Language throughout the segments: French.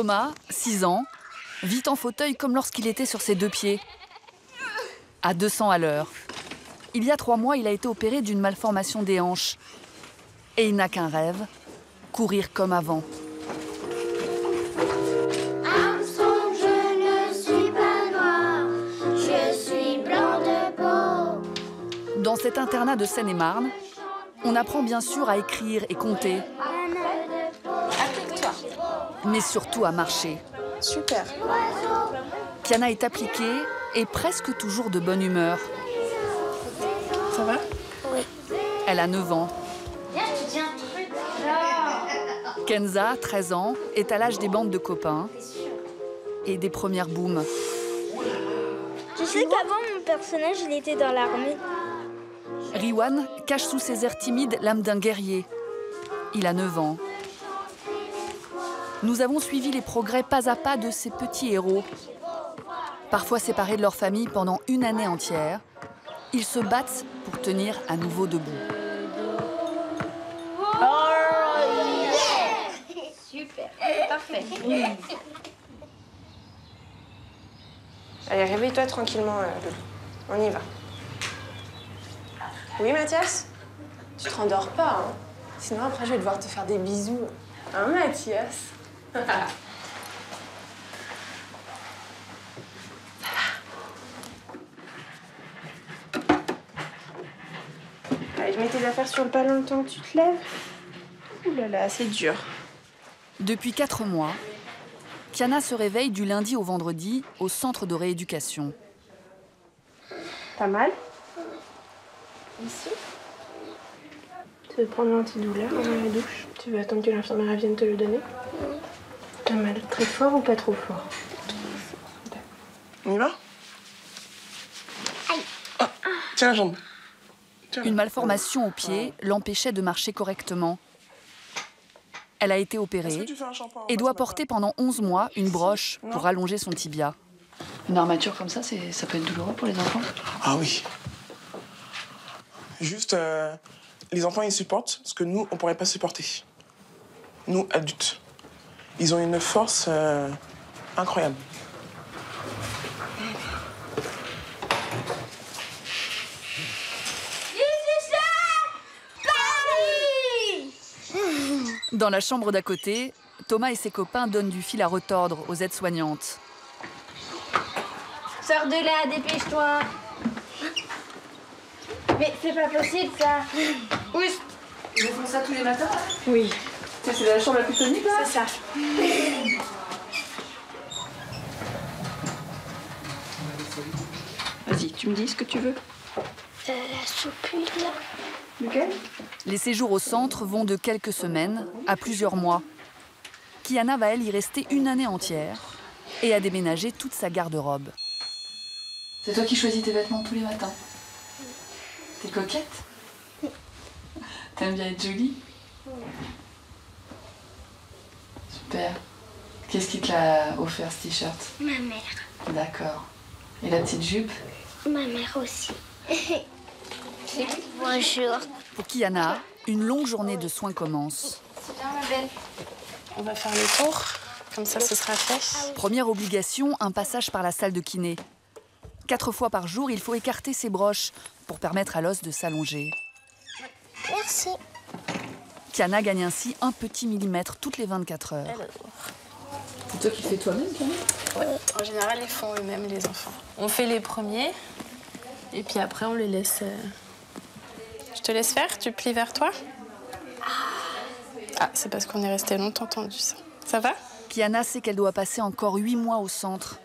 Thomas, 6 ans, vit en fauteuil comme lorsqu'il était sur ses 2 pieds, à 200 à l'heure. Il y a 3 mois, il a été opéré d'une malformation des hanches. Et il n'a qu'un rêve, courir comme avant. Armstrong, je ne suis pas noir, je suis blanc de peau. Dans cet internat de Seine-et-Marne, on apprend bien sûr à écrire et compter, Applique-toi. mais surtout à marcher. Super. Kiana est appliquée et presque toujours de bonne humeur. Ça va? Oui. Elle a 9 ans. Kenza, 13 ans, est à l'âge des bandes de copains et des premières booms. Tu sais qu'avant, mon personnage, il était dans l'armée. Riwan cache sous ses airs timides l'âme d'un guerrier. Il a 9 ans. Nous avons suivi les progrès pas à pas de ces petits héros. Parfois séparés de leur famille pendant une année entière, ils se battent pour tenir à nouveau debout. Super, parfait. Allez, réveille-toi tranquillement, Lou. On y va. Oui, Mathias? Tu te rendors pas, hein? Sinon, après, je vais devoir te faire des bisous. Hein, Mathias? Allez, je mets tes affaires sur le ballon le temps que tu te lèves. Ouh là là, c'est dur. Depuis 4 mois, Kiana se réveille du lundi au vendredi au centre de rééducation. T'as mal? Ici? Tu veux prendre l'antidouleur dans la douche? Tu veux attendre que l'infirmière vienne te le donner? T'as mal très fort ou pas trop fort? On y va? Ah, tiens la jambe. Tiens. Une malformation au pied l'empêchait de marcher correctement. Elle a été opérée et doit porter pendant 11 mois une broche pour allonger son tibia. Une armature comme ça, ça peut être douloureux pour les enfants? Ah oui. Juste, les enfants, ils supportent ce que nous, on pourrait pas supporter. Nous, adultes. Ils ont une force incroyable. Dans la chambre d'à côté, Thomas et ses copains donnent du fil à retordre aux aides-soignantes. Sors de là, dépêche-toi. Mais c'est pas possible, ça. Oui. Ils font ça tous les matins? Oui. C'est la chambre la plus tonique, là? C'est ça. Vas-y, tu me dis ce que tu veux. La soupule, là. Lequel? Les séjours au centre vont de quelques semaines à plusieurs mois. Kiana va, elle, y rester une année entière et a déménagé toute sa garde-robe. C'est toi qui choisis tes vêtements tous les matins. T'es coquette? T'aimes bien être jolie? Super. Qu'est-ce qui te l'a offert, ce t-shirt? Ma mère. D'accord. Et la petite jupe? Ma mère aussi. Bonjour. Pour Kiana, une longue journée de soins commence. On va faire le tour. Comme ça, ce sera fait. Première obligation, un passage par la salle de kiné. 4 fois par jour, il faut écarter ses broches pour permettre à l'os de s'allonger. Merci. Kiana gagne ainsi un petit millimètre toutes les 24 heures. C'est toi qui le fais toi-même, Camille? Ouais. En général, ils font eux-mêmes, les enfants. On fait les premiers, et puis après, on les laisse... Je te laisse faire? Tu plies vers toi? Ah, c'est parce qu'on est resté longtemps tendu, ça. Ça va? Kiana sait qu'elle doit passer encore 8 mois au centre.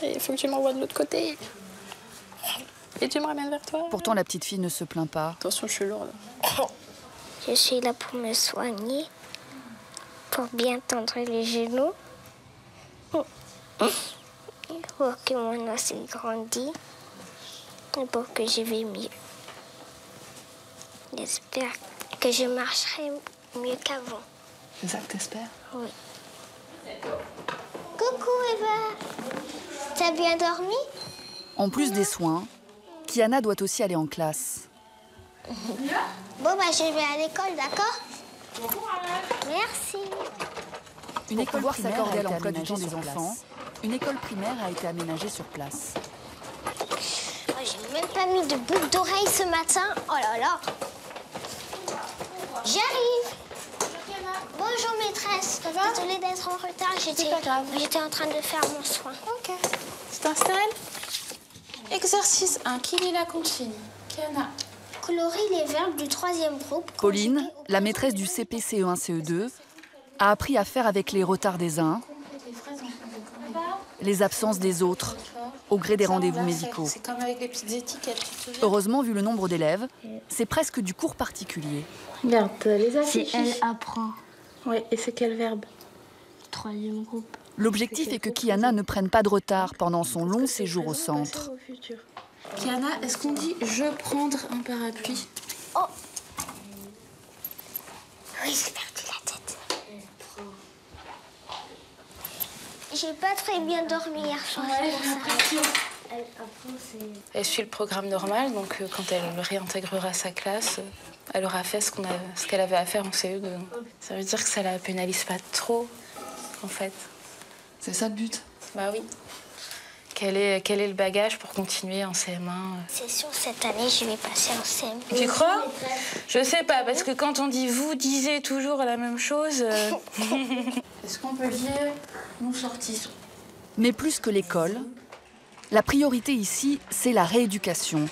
Il faut que tu m'envoies de l'autre côté. Et tu me ramènes vers toi. Pourtant, la petite fille ne se plaint pas. Attention, je suis lourde. Je suis là pour me soigner, pour bien tendre les genoux, pour que mon os grandisse et pour que je vais mieux. J'espère que je marcherai mieux qu'avant. C'est ça que t'espères? Oui. Coucou Eva, t'as bien dormi? En plus des soins, Kiana doit aussi aller en classe. Bon, bah je vais à l'école, d'accord? Merci. Une école pouvoir s'accorder à l'emploi du temps des enfants, une école primaire a été aménagée sur place. Oh, j'ai même pas mis de boucle d'oreille ce matin. Oh là là. J'arrive. Bonjour maîtresse. Désolée d'être en retard. J'étais en train de faire mon soin. Ok. Tu t'installes. Exercice 1. Qui lit la consigne? Kiana. Colorie les verbes du 3e groupe. Pauline, la maîtresse du CP CE1 CE2, a appris à faire avec les retards des uns, les absences des autres, au gré des rendez-vous médicaux. C'est comme avec les petites étiquettes. Heureusement, vu le nombre d'élèves, c'est presque du cours particulier. Regarde les affiches. C'est elle apprend. Oui, et c'est quel verbe? 3e groupe. L'objectif est que Kiana ne prenne pas de retard pendant son long séjour au centre. Kiana, est-ce qu'on dit « je prendre un parapluie » Oh. Oui, j'ai perdu la tête. J'ai pas très bien dormi hier soir. Elle suit le programme normal, donc quand elle réintégrera sa classe, elle aura fait ce qu'elle avait à faire en CE2. Ça veut dire que ça la pénalise pas trop, en fait. C'est ça le but? Bah oui. Quel est le bagage pour continuer en CM1? C'est sûr, cette année, je vais passer en CM2. Tu crois? Je sais pas, parce que quand on dit « vous disiez toujours la même chose », est-ce qu'on peut dire « nous sortissons » ? Mais plus que l'école, la priorité ici, c'est la rééducation.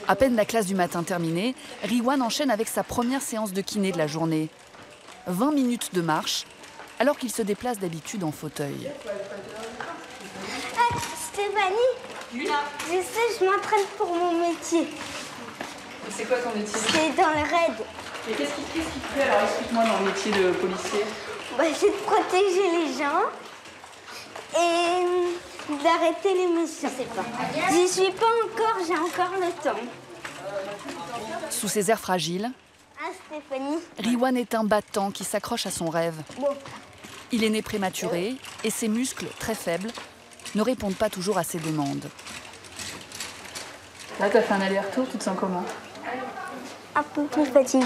À peine la classe du matin terminée, Riwan enchaîne avec sa première séance de kiné de la journée. 20 minutes de marche, alors qu'il se déplace d'habitude en fauteuil. Ah, Stéphanie, je sais, je m'entraîne pour mon métier. C'est quoi ton métier? C'est dans le raid. Et qu'est-ce qui te plaît alors? Explique-moi dans le métier de policier. Bah, c'est de protéger les gens et d'arrêter les méchants. J'y suis pas encore, j'ai encore le temps. Sous ses airs fragiles, Ah, Stéphanie. Riwan est un battant qui s'accroche à son rêve. Bon. Il est né prématuré et ses muscles, très faibles, ne répondent pas toujours à ses demandes. Là, t'as fait un aller-retour, tu te sens comment? Un peu plus fatiguée.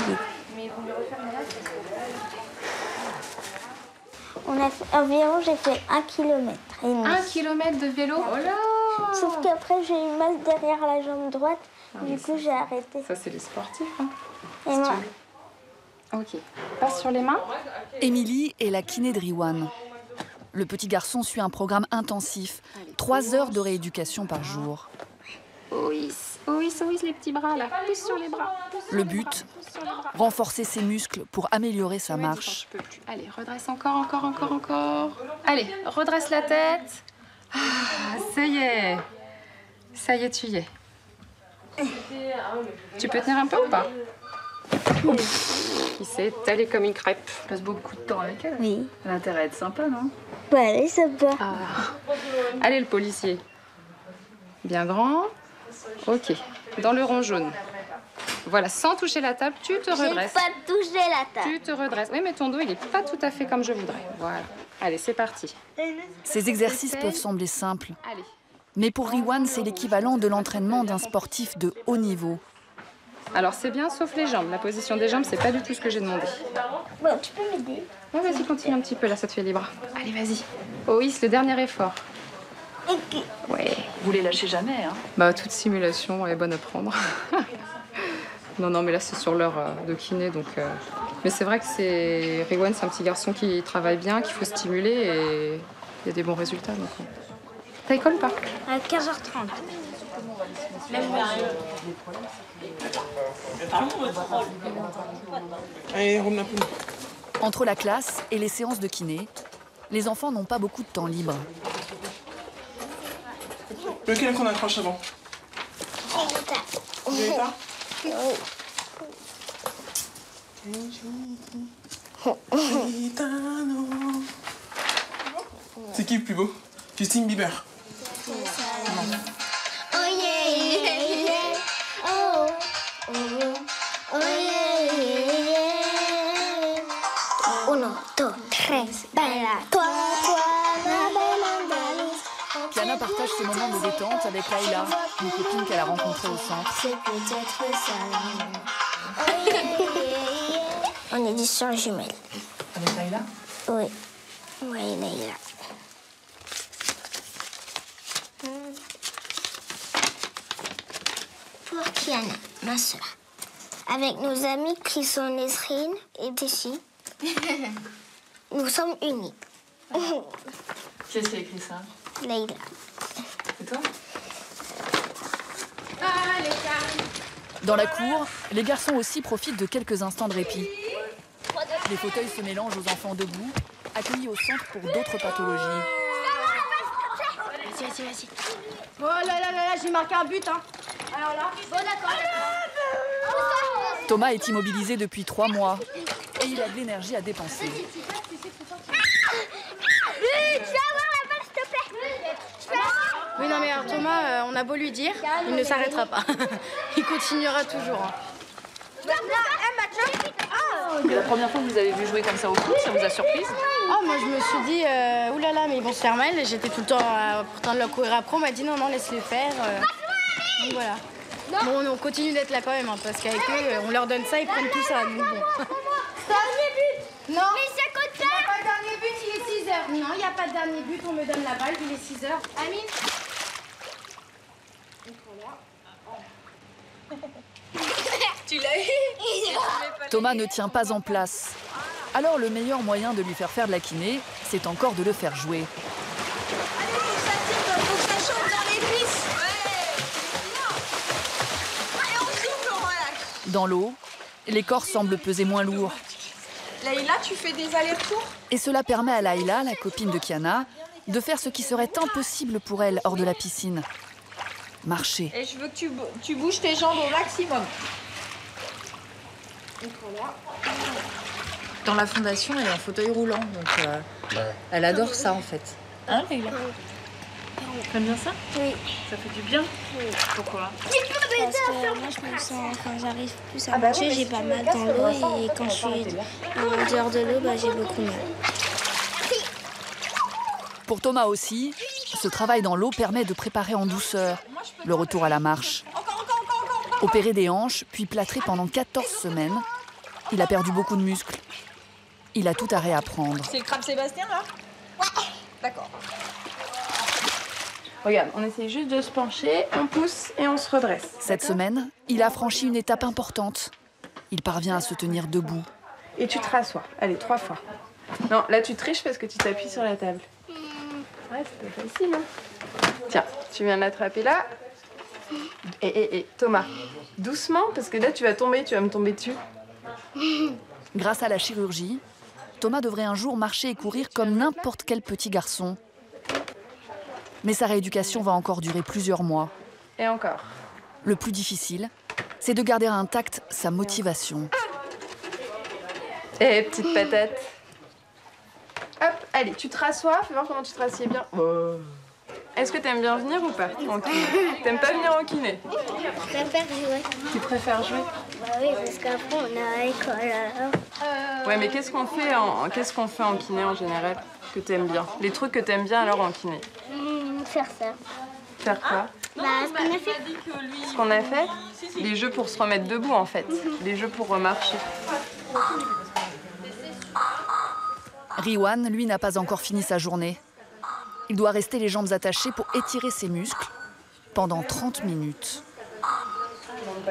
Environ, j'ai fait 1 km. 1 kilomètre de vélo? Oh là! Sauf qu'après, j'ai eu mal derrière la jambe droite. Du coup, j'ai arrêté. Ça, c'est les sportifs, hein? Et moi, Ok. Passe sur les mains. Émilie est la kiné de Riwan. Le petit garçon suit un programme intensif, 3 heures de rééducation par jour. Oui, les petits bras, là. Pousse sur les bras. Le but, renforcer ses muscles pour améliorer sa marche. Je peux plus. Allez, redresse encore. Allez, redresse la tête. Ah, ça y est. Ça y est, tu y es. Tu peux tenir un peu ou pas? Il s'est étalé comme une crêpe. Tu passes beaucoup de temps avec elle. oui. Elle a intérêt à être sympa, non? Bah, allez, ça va. Ah. Allez, le policier. Bien grand. Ok. Dans le rond jaune. Voilà, sans toucher la table, tu te J'ai redresses. pas touché la table. Tu te redresses. Oui, mais ton dos, il est pas tout à fait comme je voudrais. Voilà. Allez, c'est parti. Ces exercices peuvent sembler simples, Allez. mais pour Riwan, c'est l'équivalent de l'entraînement d'un sportif de haut niveau. Alors, c'est bien, sauf les jambes. La position des jambes, c'est pas du tout ce que j'ai demandé. Bon, tu peux m'aider? Ouais, vas-y, continue un petit peu, là, ça te fait les bras. Allez, vas-y. Oh oui, c'est le dernier effort. Ok. Ouais. Vous les lâchez jamais, hein? Bah, toute simulation est bonne à prendre. Non, mais là, c'est sur l'heure de kiné, donc... Mais c'est vrai que Riwan, c'est un petit garçon qui travaille bien, qu'il faut stimuler, et il y a des bons résultats, donc... T'as école ou pas? À 15h30. Allez, Rome la poule. Entre la classe et les séances de kiné, les enfants n'ont pas beaucoup de temps libre. Lequel qu'on accroche avant? Violetta. C'est qui le plus beau? Justin Bieber. Oh yeah, yeah, yeah. Oh, oh, oh yeah, yeah, yeah. Uno, dos, tres, baila. Toi, ma belle Andalouse. Kiana partage ses moments de détente avec Laila, une copine qu'elle a rencontrée au centre. C'est peut-être ça l'amour. Oh yeah, yeah, yeah. On est des sœurs jumelles. Avec Laila? Oui. Oui, il est là. Pour Kiana, ma soeur. Avec nos amis qui sont Nesrine et Tessie, nous sommes unis. Qui est-ce qui a écrit ça? Leïla. C'est toi? Dans la cour, les garçons aussi profitent de quelques instants de répit. Les fauteuils se mélangent aux enfants debout, accueillis au centre pour d'autres pathologies. Vas-y. Oh là, j'ai marqué un but, hein. Alors là, bon d'accord. Thomas est immobilisé depuis 3 mois et il a de l'énergie à dépenser. Tu vas avoir la balle, s'il te plaît. Oui, non, mais alors Thomas, on a beau lui dire, il ne s'arrêtera pas. Il continuera toujours. Hein. La première fois que vous avez vu jouer comme ça au foot, ça vous a surprise? Oh, moi je me suis dit, oulala, mais ils vont se faire mal. J'étais tout le temps pourtant de leur courir après. On m'a dit non, laisse-les faire. Donc voilà. Bon, on continue d'être là quand même, hein, parce qu'avec eux, on leur donne ça, ils prennent tout ça. Donc, bon. Dernier but. Non. Mais c'est comme ça. Il n'y a pas de dernier but, il est 6 heures. Non, il n'y a pas de dernier but, on me donne la balle, il est 6 heures. Amine. Tu l'as eu. Thomas ne tient pas en place. Alors le meilleur moyen de lui faire faire de la kiné, c'est encore de le faire jouer. Dans l'eau, les corps semblent peser moins lourds. Leïla, tu fais des allers-retours? Et cela permet à Laïla, la copine de Kiana, de faire ce qui serait impossible pour elle hors de la piscine. Marcher. Et je veux que tu bouges tes jambes au maximum. Dans la fondation, elle est en fauteuil roulant, donc elle adore ça en fait. Hein, Leïla? T'aimes bien ça? Oui. Ça fait du bien? Oui. Pourquoi? Parce que moi, je me sens, quand j'arrive plus à marcher, j'ai pas mal dans l'eau et quand je suis en dehors de l'eau, j'ai beaucoup mal. Pour Thomas aussi, ce travail dans l'eau permet de préparer en douceur le retour à la marche. Opéré des hanches, puis plâtré pendant 14 semaines, il a perdu beaucoup de muscles. Il a tout à réapprendre. C'est le crabe Sébastien, là? Ouais. D'accord. Regarde, on essaie juste de se pencher, on pousse et on se redresse. Cette semaine, il a franchi une étape importante. Il parvient à se tenir debout. Et tu te rassois. Allez, 3 fois. Non, là tu triches parce que tu t'appuies sur la table. Ouais, c'est pas facile, hein. Tiens, tu viens l'attraper là. Et Thomas, doucement, parce que là tu vas tomber, tu vas me tomber dessus. Grâce à la chirurgie, Thomas devrait un jour marcher et courir comme n'importe quel petit garçon. Mais sa rééducation va encore durer plusieurs mois. Et encore. Le plus difficile, c'est de garder intacte sa motivation. Et petite patate. Hop, allez, tu te rassois, fais voir comment tu te rassieds bien. Oh. Est-ce que t'aimes bien venir ou pas en kiné? T'aimes pas venir en kiné? Je préfère jouer. Tu préfères jouer? Bah oui, parce qu'après on est à l'école alors. Ouais, mais qu'est-ce qu'on fait en kiné en général que t'aimes bien? Les trucs que t'aimes bien alors en kiné? Faire ça. Faire quoi? Bah, ce qu'on a fait. Ce qu'on a fait? Les jeux pour se remettre debout en fait. Les jeux pour remarcher. Riwan, lui, n'a pas encore fini sa journée. Il doit rester les jambes attachées pour étirer ses muscles pendant 30 minutes.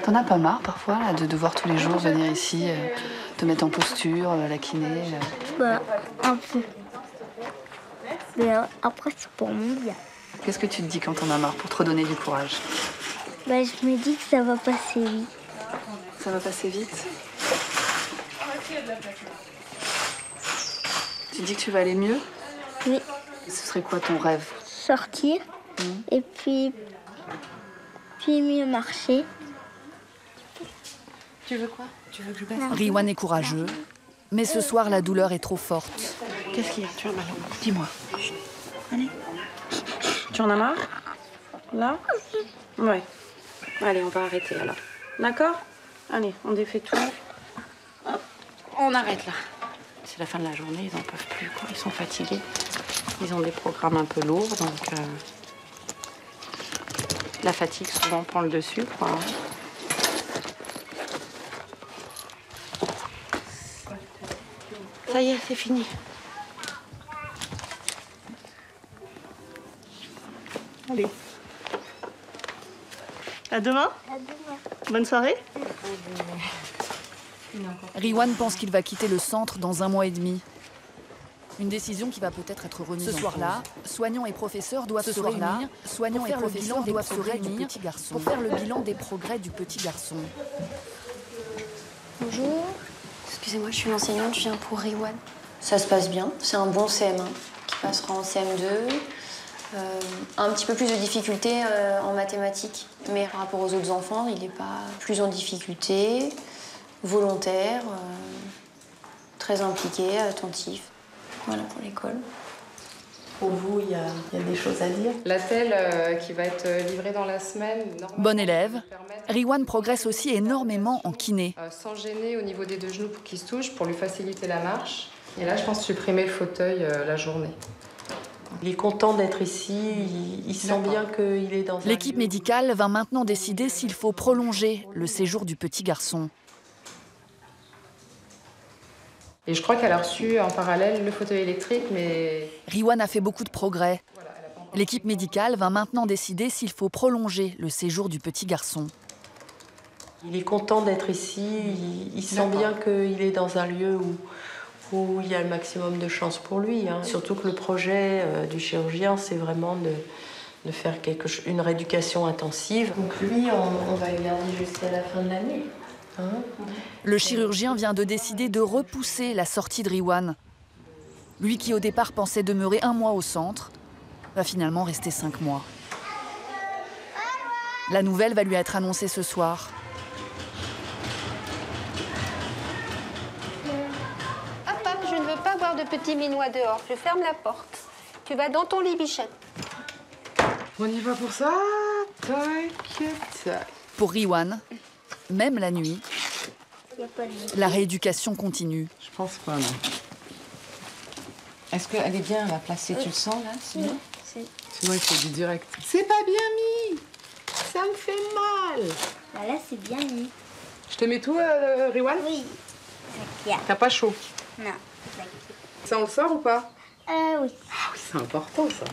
T'en as pas marre parfois là, de devoir tous les jours venir ici, te mettre en posture, la kiné Bah, un peu. Mais après, c'est pour mon bien. Qu'est-ce que tu te dis quand t'en as marre pour te redonner du courage? Bah, je me dis que ça va passer vite. Ça va passer vite? Tu dis que tu vas aller mieux? Oui. Ce serait quoi ton rêve? Sortir et puis mieux marcher. Tu veux quoi? Tu veux que je baisse? Riwan est courageux, mais ce soir, la douleur est trop forte. Qu'est-ce qu'il y a? Tu as mal au cou. Dis-moi. Allez. Tu en as marre? Là? Ouais. Allez, on va arrêter alors. D'accord? Allez, on défait tout. On arrête là. C'est la fin de la journée, ils n'en peuvent plus, quoi. Ils sont fatigués. Ils ont des programmes un peu lourds, donc la fatigue souvent prend le dessus, quoi. Ça y est, c'est fini. Allez. À demain. À demain. Bonne soirée. Riwan pense qu'il va quitter le centre dans 1 mois et demi. Une décision qui va peut-être être remise. Ce soir-là, soignants et professeurs doivent se réunir. Soignants et professeurs doivent se réunir pour faire le bilan des progrès du petit garçon. Bonjour. Excusez-moi, je suis l'enseignante, je viens pour Riwan. Ça se passe bien, c'est un bon CM1 qui passera en CM2. Un petit peu plus de difficultés en mathématiques, mais par rapport aux autres enfants, il n'est pas plus en difficulté, volontaire, très impliqué, attentif. Voilà pour l'école. Pour vous, il y a des choses à dire. L'attel qui va être livré dans la semaine. Bon élève, Riwan progresse aussi énormément en kiné. Sans gêner au niveau des 2 genoux pour qu'il se touche, pour lui faciliter la marche. Et là, je pense supprimer le fauteuil la journée. Il est content d'être ici, il sent bien qu'il est dans... L'équipe médicale va maintenant décider s'il faut prolonger le séjour du petit garçon. Et je crois qu'elle a reçu en parallèle le fauteuil électrique, mais... Riwan a fait beaucoup de progrès. L'équipe médicale va maintenant décider s'il faut prolonger le séjour du petit garçon. Il est content d'être ici, il sent bien qu'il est dans un lieu où il y a le maximum de chance pour lui. Surtout que le projet du chirurgien, c'est vraiment de faire une rééducation intensive. Donc lui, on va le garder jusqu'à la fin de l'année. Le chirurgien vient de décider de repousser la sortie de Riwan. Lui qui au départ pensait demeurer 1 mois au centre, va finalement rester 5 mois. La nouvelle va lui être annoncée ce soir. Hop, je ne veux pas voir de petits minois dehors. Je ferme la porte. Tu vas dans ton lit, Bichette. On y va pour ça. Tac. Pour Riwan, même la nuit, la rééducation continue. Je pense pas, non. Est-ce qu'elle est bien à la placée? Tu le sens, là? Sinon, Sinon, il faut du direct. C'est pas bien mis. Ça me fait mal. Bah là, c'est bien mis. Je te mets tout, Riwan? Oui. T'as pas chaud? Non. Ça, on le sort ou pas? Oui. Ah oui, c'est important, ça.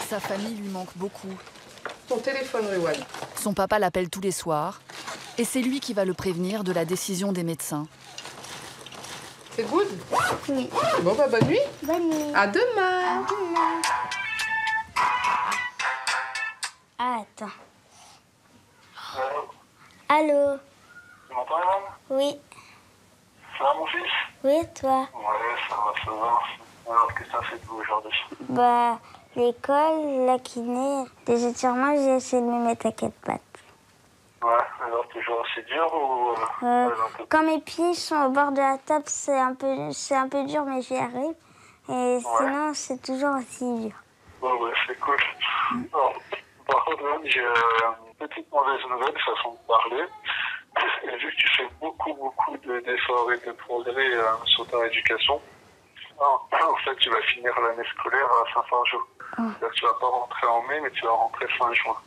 Sa famille lui manque beaucoup. Ton téléphone, Riwan. Son papa l'appelle tous les soirs. Et c'est lui qui va le prévenir de la décision des médecins. C'est good? Oui. Bon, bah, bonne nuit. Bonne nuit. À demain. Ah, attends. Allô? Tu m'entends, Evan? Oui. Ça va, mon fils? Oui, et toi? Ouais, ça va. Alors, qu'est-ce que t'as fait de vous aujourd'hui? Bah, l'école, la kiné, des étirements, j'ai essayé de me mettre à 4 pattes. Ouais, alors toujours assez dur ou... Quand mes pieds sont au bord de la table, c'est un peu dur, mais j'y arrive. Et sinon, c'est toujours aussi dur. Bon, ouais, c'est cool. Alors, par contre, même, j'ai une petite mauvaise nouvelle, façon de parler. Et vu que tu fais beaucoup d'efforts et de progrès sur ta éducation, en fait, tu vas finir l'année scolaire à 500 jours. C'est-à-dire que tu vas pas rentrer en mai, mais tu vas rentrer fin juin.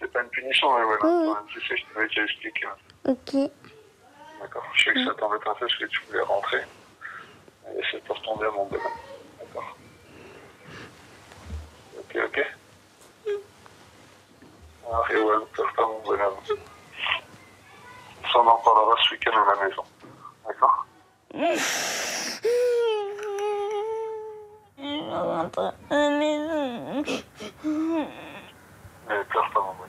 C'est pas une punition, mais voilà. Tu sais, je t'avais déjà expliqué. Ok. D'accord. Je sais que ça t'embête un peu parce que tu voulais rentrer. Et c'est pour ton bien, mon bonhomme. D'accord. Ok. Ah, et ouais, pleure pas, mon bonhomme. Ça, on en parlera ce week-end à la maison. D'accord? Je rentre à la maison. Mais pleure pas, mon bonhomme.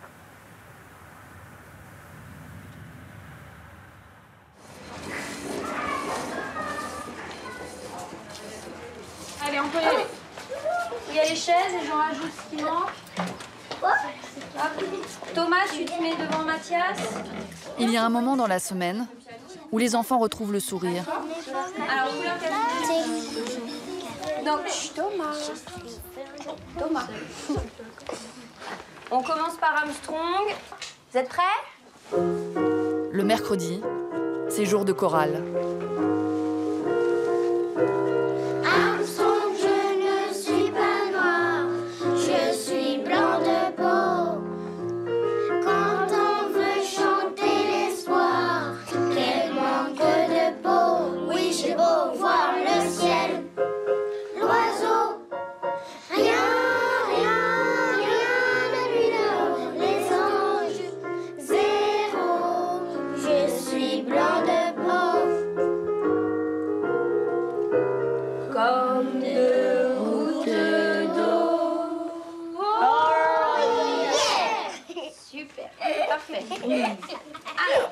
Allez, on peut y aller. Il y a les chaises et j'en rajoute ce qui manque. Hop. Thomas, tu te mets devant Mathias. Il y a un moment dans la semaine où les enfants retrouvent le sourire. Alors, couleur donc, Thomas. On commence par Armstrong. Vous êtes prêts? Le mercredi, c'est jour de chorale. Armstrong, je ne suis pas noir, je suis blanc de peau. Quand on veut chanter l'espoir, quel manque de peau. Oui, j'ai beau voir le ciel, l'oiseau, rien Parfait. Alors.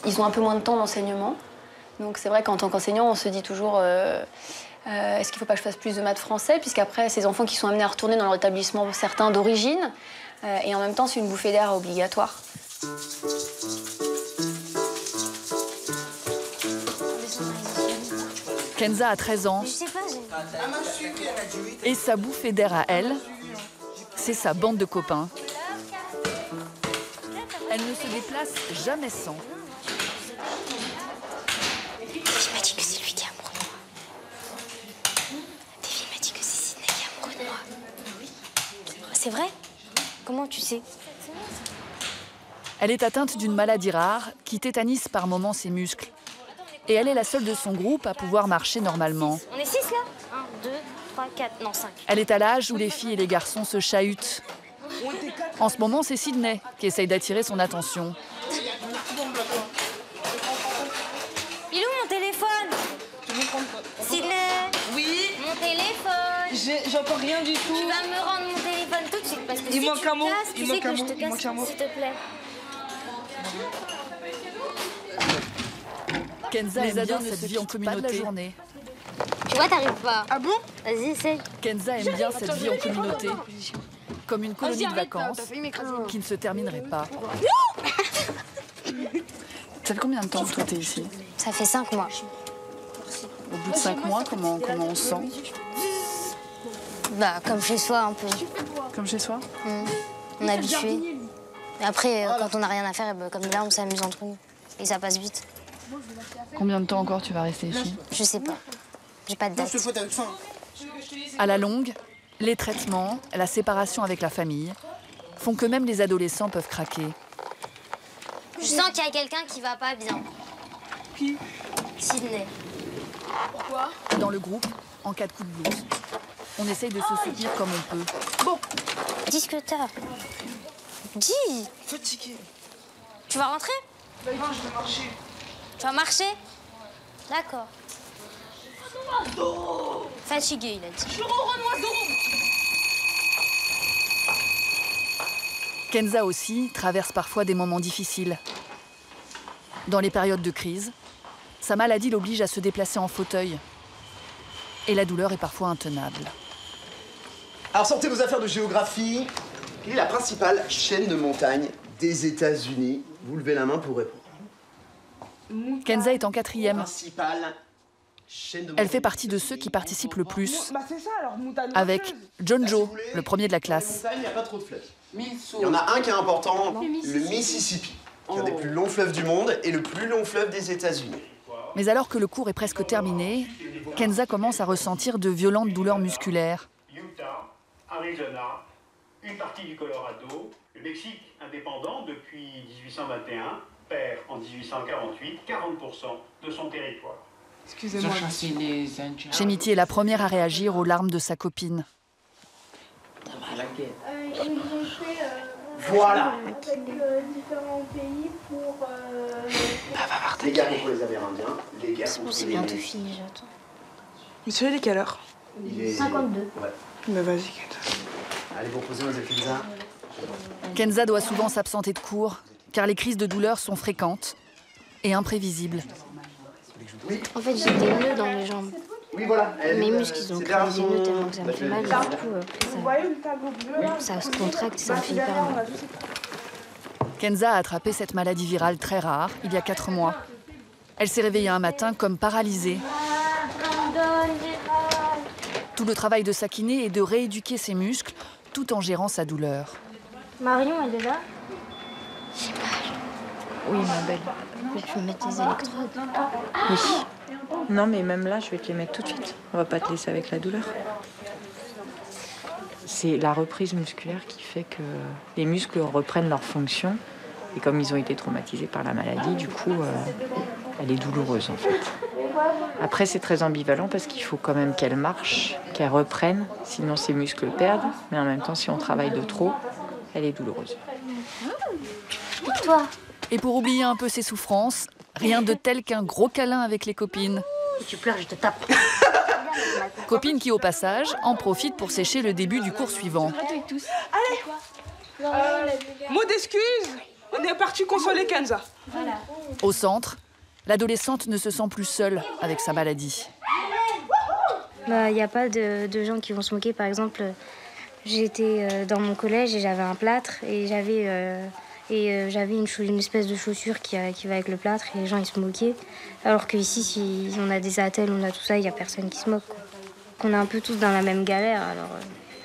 Ils ont un peu moins de temps d'enseignement. Donc c'est vrai qu'en tant qu'enseignant, on se dit toujours est-ce qu'il ne faut pas que je fasse plus de maths français, puisqu'après, ces enfants qui sont amenés à retourner dans leur établissement, certains d'origine, et en même temps, c'est une bouffée d'air obligatoire. Kenza a 13 ans. Et sa bouffée d'air à elle, c'est sa bande de copains. Elle ne se déplace jamais sans. Davy m'a dit que c'est lui qui est amoureux de moi. Davy m'a dit que c'est Sydney qui est amoureux de moi. Oui. C'est vrai? Comment tu sais? Elle est atteinte d'une maladie rare qui tétanise par moments ses muscles. Et elle est la seule de son groupe à pouvoir marcher normalement. On est 6 là? 1, 2, 3, 4, non 5. Elle est à l'âge où les filles et les garçons se chahutent. En ce moment, c'est Sydney qui essaye d'attirer son attention. Pilou, mon téléphone! Sydney! Oui? Mon téléphone! J'entends rien du tout. Tu vas me rendre mon téléphone tout de suite parce que si tu me casses, tu sais que je te casse, s'il te plaît. Kenza aime bien cette vie en communauté. Tu vois, t'arrives pas. Ah bon? Vas-y, essaye. Kenza aime bien cette vie en communauté. Comme une colonie de vacances qui ne se terminerait pas. Ça fait combien de temps que toi t'es ici? Ça fait 5 mois. Au bout de 5 mois, comment on se sent? Bah, comme chez soi un peu. Comme chez soi? On est habitué. Et après, quand on n'a rien à faire, comme là, on s'amuse entre nous. Et ça passe vite. Combien de temps encore tu vas rester ici? Je sais pas. J'ai pas de date. À la longue, les traitements, la séparation avec la famille font que même les adolescents peuvent craquer. Je sens qu'il y a quelqu'un qui va pas bien. Qui? Sydney. Pourquoi? Dans le groupe, en cas de coup de blues, on essaye de se soutenir comme on peut. Bon. Dis ce que t'as. Dis. Fatigué. Tu vas rentrer? Bah non, je vais marcher. Tu vas marcher? D'accord. Fatigué, il a dit. Kenza aussi traverse parfois des moments difficiles. Dans les périodes de crise, sa maladie l'oblige à se déplacer en fauteuil. Et la douleur est parfois intenable. Alors sortez vos affaires de géographie. Quelle est la principale chaîne de montagnes des États-Unis? Vous levez la main pour répondre. Kenza est en 4e. Principale chaîne de Elle fait partie de ceux qui participent le plus. Bah c'est ça alors, montagne Avec John Joe, le premier de la classe. Il n'y a pas trop de fleuves. Il y en a un qui est important, le Mississippi, qui est un des plus longs fleuves du monde et le plus long fleuve des États-Unis. Mais alors que le cours est presque terminé, Kenza commence à ressentir de violentes douleurs musculaires. Utah, Arizona, une partie du Colorado, le Mexique indépendant depuis 1821 perd en 1848 40% de son territoire. Excusez-moi. Chémiti est la première à réagir aux larmes de sa copine. Voilà. Avec différents pays pour... Les guerres contre les Amérindiens, les guerres contre C'est les... bientôt fini, j'attends. Monsieur, il est quelle heure? Il est... 52. Ouais. Mais vas-y, Kenza. Allez, vous reposez, mademoiselle Kenza. Kenza doit souvent s'absenter de cours, car les crises de douleur sont fréquentes et imprévisibles. En fait, j'ai des nœuds dans les jambes. Oui, voilà. Mes muscles, ils ont créé des nœuds tellement que ça me fait mal. Et du coup, ça se contracte et ça me fait hyper mal. Kenza a attrapé cette maladie virale très rare il y a 4 mois. Elle s'est réveillée un matin comme paralysée. Tout le travail de sa kiné est de rééduquer ses muscles tout en gérant sa douleur. Marion, elle est là? J'ai mal. Oui, ma belle. Tu me mettre des électrodes? Oui. Non, mais même là, je vais te les mettre tout de suite. On va pas te laisser avec la douleur. C'est la reprise musculaire qui fait que les muscles reprennent leur fonction. Et comme ils ont été traumatisés par la maladie, du coup, elle est douloureuse en fait. Après, c'est très ambivalent parce qu'il faut quand même qu'elle marche, qu'elle reprenne, sinon ses muscles perdent. Mais en même temps, si on travaille de trop, elle est douloureuse. Et toi? Et pour oublier un peu ses souffrances, rien de tel qu'un gros câlin avec les copines. Si tu pleures, je te tape. Copine qui, au passage, en profite pour sécher le début du cours suivant. Allez, mot d'excuse. On est parti consoler Kenza. Au centre, l'adolescente ne se sent plus seule avec sa maladie. Il n'y a pas de gens qui vont se moquer. Par exemple, j'étais dans mon collège et j'avais un plâtre et j'avais une espèce de chaussure qui va avec le plâtre et les gens ils se moquaient. Alors qu'ici, si on a des attelles, on a tout ça, il n'y a personne qui se moque, quoi. On est un peu tous dans la même galère. Alors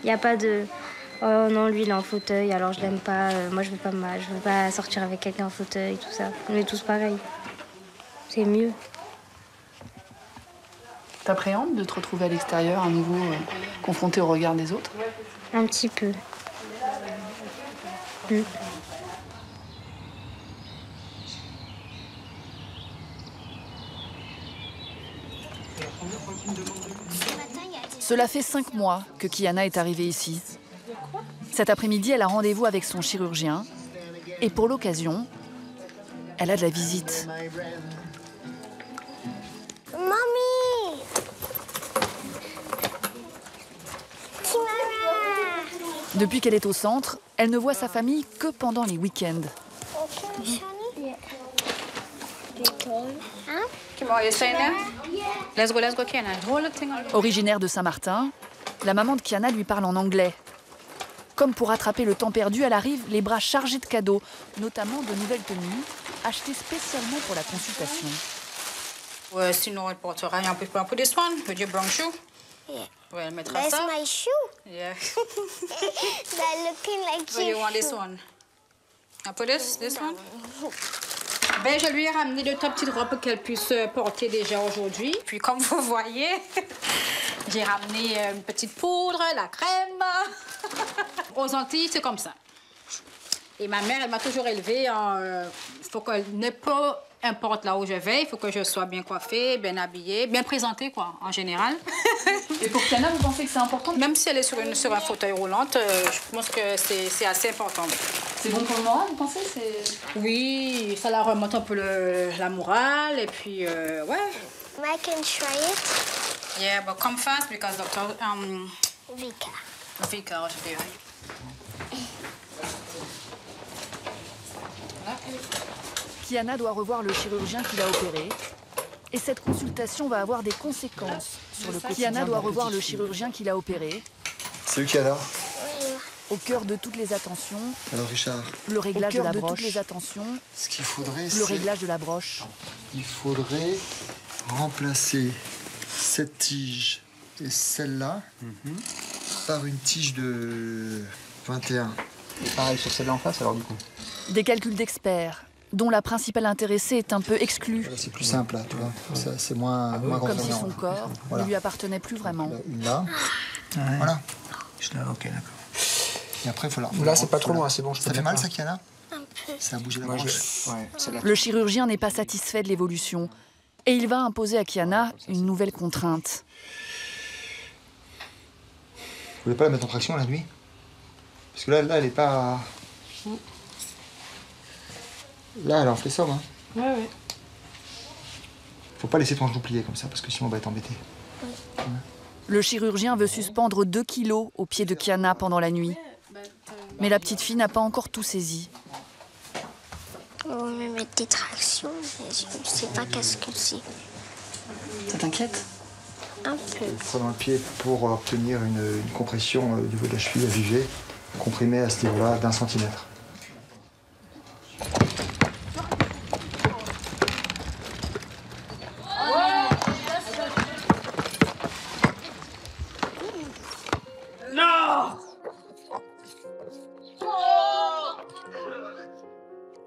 il n'y a pas de « Oh non, lui il est en fauteuil, alors je l'aime pas, moi je veux pas sortir avec quelqu'un en fauteuil, tout ça. » On est tous pareils. C'est mieux. T'appréhendes de te retrouver à l'extérieur, à nouveau confronté au regard des autres? Un petit peu. Cela fait 5 mois que Kiana est arrivée ici. Cet après-midi, elle a rendez-vous avec son chirurgien. Et pour l'occasion, elle a de la visite. Mamie! Depuis qu'elle est au centre, elle ne voit sa famille que pendant les week-ends. Originaire de Saint-Martin, la maman de Kiana lui parle en anglais. Comme pour rattraper le temps perdu, elle arrive les bras chargés de cadeaux, notamment de nouvelles tenues, achetées spécialement pour la consultation. Sinon, elle portera un peu pour this one, with your brown shoe. Yeah. Ouais, elle mettra That's ça. my shoe. Yeah. They're looking like So you want this one? I put this one? Ben, je lui ai ramené 2-3 petites robes qu'elle puisse porter déjà aujourd'hui. Puis, comme vous voyez, j'ai ramené une petite poudre, la crème. Aux Antilles, c'est comme ça. Et ma mère, elle m'a toujours élevée en... faut que ne pas importe là où je vais, il faut que je sois bien coiffée, bien habillée, bien présentée, quoi, en général. Et pour Kiana, vous pensez que c'est important? Même si elle est sur un fauteuil roulant, je pense que c'est assez important. C'est bon pour le moral, vous pensez? Oui, ça la remonte un peu la morale, et puis, ouais. I can try it. Yeah, but come fast because Dr. Vika. Vika, je vais. Kiana doit revoir le chirurgien qui l'a opéré. Et cette consultation va avoir des conséquences sur le quotidien. Kiana doit revoir le chirurgien qui l'a opéré. Salut Kiana. Au cœur de toutes les attentions. Alors Richard. Le réglage de la broche. Toutes les attentions. Ce qu'il faudrait, c'est... Le réglage de la broche. Il faudrait remplacer cette tige et celle-là par une tige de 21. Et pareil sur celle-là en face alors du coup. Des calculs d'experts, dont la principale intéressée est un peu exclue. C'est plus simple là, tu vois. C'est moins comme si son corps ne lui appartenait plus vraiment. Une là. Ouais. Voilà. Ok, d'accord. Et après, il faut la... Là, c'est pas trop loin, c'est bon. Ça fait mal, ça, Kiana? Un peu. Ça a bougé la broche. Le chirurgien n'est pas satisfait de l'évolution. Et il va imposer à Kiana une nouvelle contrainte. Vous voulez pas la mettre en traction la nuit? Parce que là, elle est pas... Là, elle en fait somme, hein. Ouais. Faut pas laisser ton genou plié comme ça, parce que sinon on va être embêté. Ouais. Le chirurgien veut suspendre 2 kilos au pied de Kiana pendant la nuit. Mais la petite fille n'a pas encore tout saisi. On va me mettre des tractions, mais je ne sais pas qu'est-ce que c'est. Ça t'inquiète? Un peu. Il faut dans le pied pour obtenir une compression au niveau de la cheville à viger, comprimée à ce niveau-là d'1 centimètre. Non!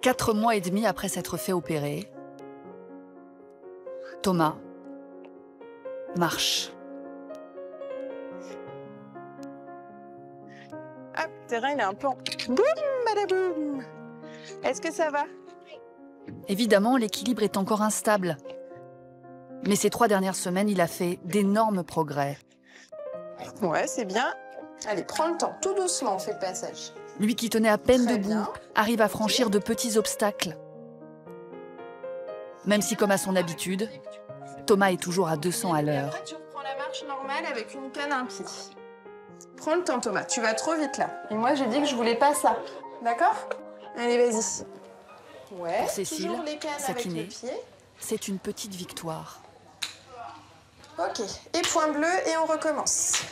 4 mois et demi après s'être fait opérer, Thomas marche. Hop, le terrain, il est un peu en... Boum, badaboum. Est-ce que ça va? Évidemment, l'équilibre est encore instable. Mais ces 3 dernières semaines, il a fait d'énormes progrès. Ouais, c'est bien. Allez, prends le temps, tout doucement, on fait le passage. Lui qui tenait à peine Très debout, bien. arrive à franchir de petits obstacles. Même si, comme à son habitude, Thomas est toujours à 200 à l'heure. Après, tu reprends la marche normale. normal avec une canne à pied. Prends le temps, Thomas. Tu vas trop vite, là. Et moi, j'ai dit que je voulais pas ça. D'accord? Allez, vas-y. Ouais, Pour Cécile, toujours les cannes sa avec le kiné, pied. c'est une petite victoire. Ok, et point bleu, et on recommence.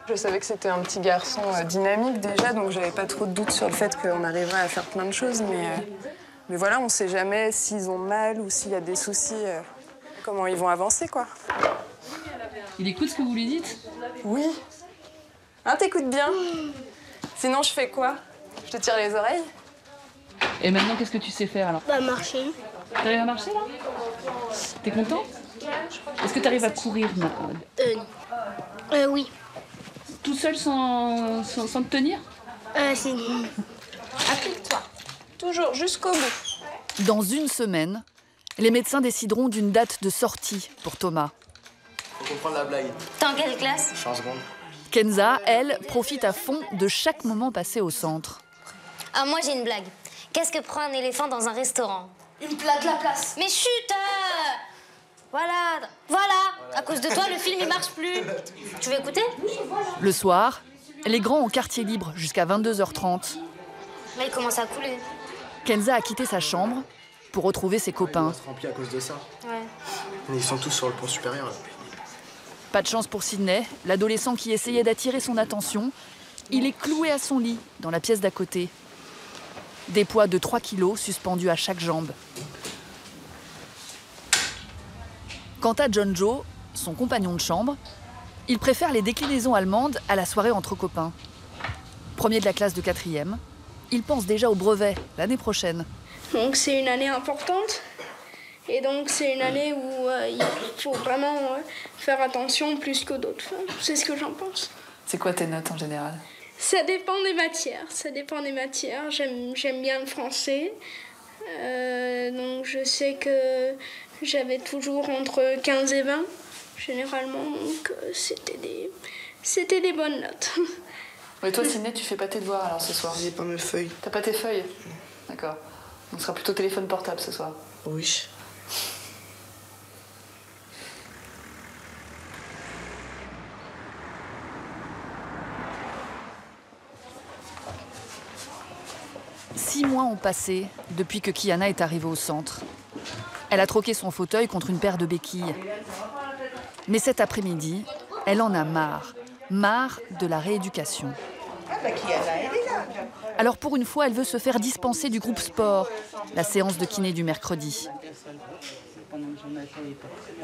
Je savais que c'était un petit garçon dynamique déjà, donc j'avais pas trop de doute sur le fait qu'on arriverait à faire plein de choses, mais voilà, on sait jamais s'ils ont mal ou s'il y a des soucis, comment ils vont avancer, quoi. Il écoute ce que vous lui dites? Oui. Hein, t'écoutes bien? Sinon, je fais quoi? Je te tire les oreilles? Et maintenant, qu'est-ce que tu sais faire alors? Bah, marcher. T'arrives à marcher là? T'es content? Est-ce que t'arrives à courir Oui. Tout seul sans te tenir? Si. Applique-toi. Toujours, jusqu'au bout. Dans une semaine, les médecins décideront d'une date de sortie pour Thomas. Faut comprendre la blague. T'es en quelle classe? Je suis en seconde. Kenza, elle, profite à fond de chaque moment passé au centre. Ah, moi j'ai une blague. Qu'est-ce que prend un éléphant dans un restaurant? Une plaque la place. Mais chut! Voilà. À cause de toi, le film il marche plus. Tu veux écouter? Le soir, les grands ont quartier libre jusqu'à 22h30. Là, il commence à couler. Kenza a quitté sa chambre pour retrouver ses copains. On se remplit à cause de ça. Ouais. Ils sont tous sur le pont supérieur, là. Pas de chance pour Sydney, l'adolescent qui essayait d'attirer son attention. Il est cloué à son lit, dans la pièce d'à côté. Des poids de 3 kilos suspendus à chaque jambe. Quant à John Joe, son compagnon de chambre, il préfère les déclinaisons allemandes à la soirée entre copains. Premier de la classe de 4e, il pense déjà au brevet l'année prochaine. Donc c'est une année importante. Et donc c'est une année où il faut vraiment faire attention plus que d'autres. C'est ce que j'en pense. C'est quoi tes notes en général? Ça dépend des matières. J'aime bien le français. Donc je sais que j'avais toujours entre 15 et 20, généralement. Donc c'était des bonnes notes. Et toi, Sydney, tu fais pas tes devoirs alors ce soir? J'ai pas mes feuilles. T'as pas tes feuilles? D'accord. Donc ce sera plutôt téléphone portable ce soir? Oui. Six mois ont passé depuis que Kiana est arrivée au centre. Elle a troqué son fauteuil contre une paire de béquilles. Mais cet après-midi, elle en a marre. Marre de la rééducation. Alors pour une fois, elle veut se faire dispenser du groupe sport, la séance de kiné du mercredi.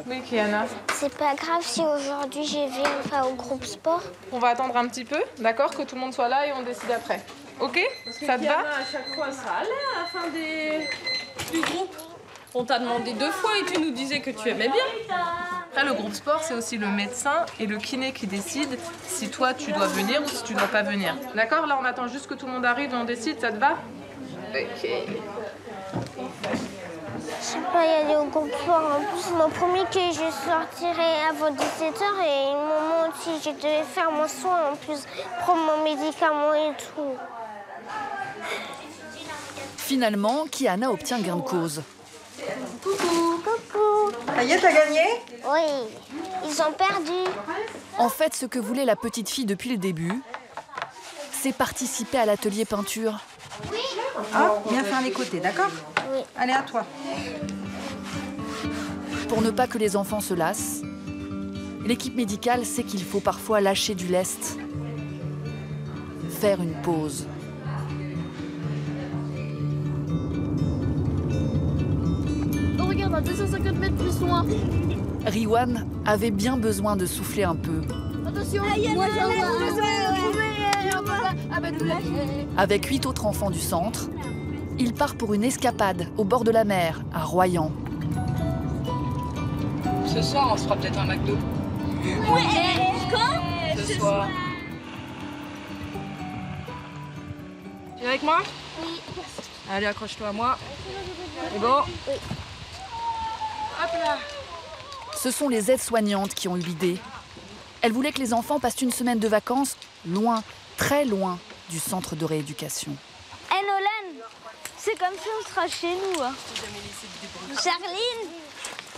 Oui, Kiana. C'est pas grave si aujourd'hui je viens pas au groupe sport. On va attendre un petit peu, d'accord? Que tout le monde soit là et on décide après. Ok? Ça te va? À chaque fois, ça allait à la fin du groupe. On t'a demandé 2 fois et tu nous disais que tu aimais bien. Après, le groupe sport, c'est aussi le médecin et le kiné qui décident si toi, tu dois venir ou si tu dois pas venir. D'accord? Là, on attend juste que tout le monde arrive et on décide, ça te va? Ok. Je sais pas y aller au groupe sport. En plus, ils m'ont promis que je sortirais avant 17h et ils m'ont dit que je devais faire mon soin en plus, prendre mon médicament et tout. Finalement, Kiana obtient gain de cause. Coucou. Ça y est, t'as gagné? Oui, ils ont perdu. En fait, ce que voulait la petite fille depuis le début, c'est participer à l'atelier peinture. Ah, bien faire les côtés, d'accord? Oui. Allez, à toi. Pour ne pas que les enfants se lassent, l'équipe médicale sait qu'il faut parfois lâcher du lest, faire une pause. Oh, regarde, à 250 mètres plus loin. Riwan avait bien besoin de souffler un peu. Attention, Avec 8 autres enfants du centre, il part pour une escapade au bord de la mer, à Royan. Ce soir, on se fera peut-être un McDo. Ouais, quand? Ce soir. Tu viens avec moi? Oui. Allez, accroche-toi à moi. C'est bon? Oui. Hop là. Ce sont les aides-soignantes qui ont eu l'idée. Elles voulaient que les enfants passent une semaine de vacances loin, très loin du centre de rééducation. Hé Nolan, c'est comme si on sera chez nous. Hein. Charline,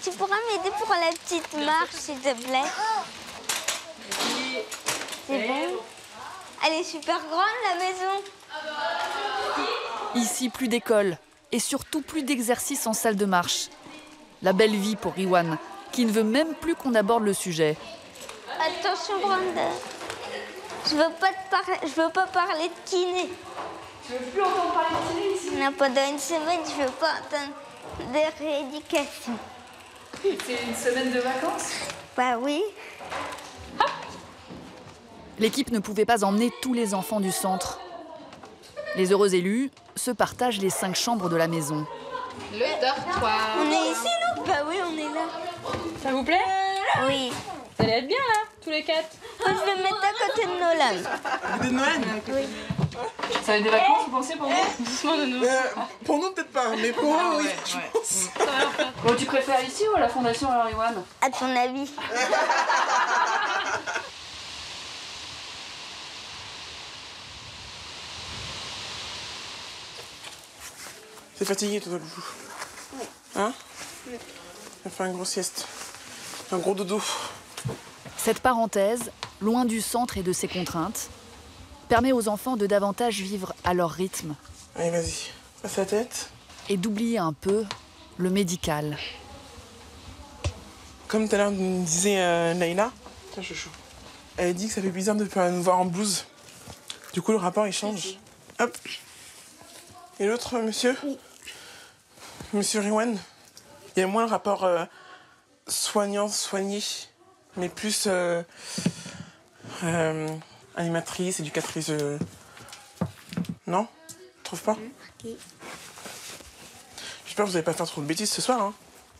tu pourras m'aider pour la petite marche, s'il te plaît? C'est bon. Elle est super grande, la maison. Ici, plus d'école et surtout plus d'exercices en salle de marche. La belle vie pour Riwan, qui ne veut même plus qu'on aborde le sujet. Attention, Brenda. Je veux pas parler de kiné. Tu veux plus entendre parler de kiné ici? Non, pendant une semaine, je veux pas entendre de rééducation. C'est une semaine de vacances? Bah oui. L'équipe ne pouvait pas emmener tous les enfants du centre. Les heureux élus se partagent les 5 chambres de la maison. Le dortoir. On est ici, nous? Bah oui, on est là. Ça vous plaît? Oui. Vous allez être bien là, tous les 4. Moi, je vais me mettre à côté de Nolan. À côté de Nolan? Oui. Ça va être des vacances, vous pensez, pour vous? Doucement, Nounou. Pour nous, peut-être pas, mais pour eux, oui, je pense. Bon, tu préfères ici ou à la fondation, alors, Riwan? À ton avis? T'es fatigué, toi, Loulou? Hein? On fait un gros sieste. Un gros dodo. Cette parenthèse, loin du centre et de ses contraintes, permet aux enfants de davantage vivre à leur rythme. Allez, vas-y, passe la tête. Et d'oublier un peu le médical. Comme tout à l'heure nous disait Naïla, tiens, chouchou. Elle dit que ça fait bizarre de nous voir en blouse. Du coup, le rapport, il change. Hop. Et l'autre, monsieur? Oui. Monsieur Riwan, il y a moins le rapport soignant-soigné, mais plus animatrice, éducatrice. Non? Tu trouves pas? Oui. J'espère que vous n'allez pas faire trop de bêtises ce soir. Hein.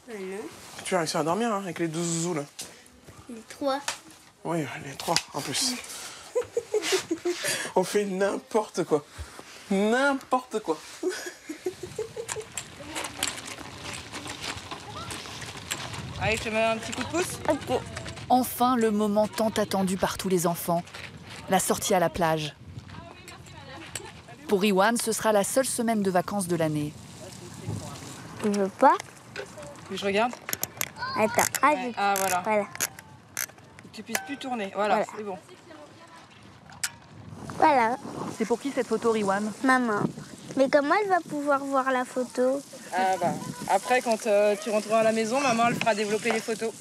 Non. Tu vas réussir à dormir hein, avec les 12 zouzous là. Les 3. Oui, les 3 en plus. On fait n'importe quoi. N'importe quoi. Allez, je te mets un petit coup de pouce. Ok. Enfin, le moment tant attendu par tous les enfants, la sortie à la plage. Pour Riwan, ce sera la seule semaine de vacances de l'année. Tu veux pas? Je regarde. Attends, Ouais. Ah, voilà. Voilà. Que tu puisses plus tourner. Voilà, Voilà. c'est bon. Voilà. C'est pour qui cette photo, Riwan? Maman. Mais comment elle va pouvoir voir la photo? Ah bah, après, quand tu rentreras à la maison, maman, elle fera développer les photos.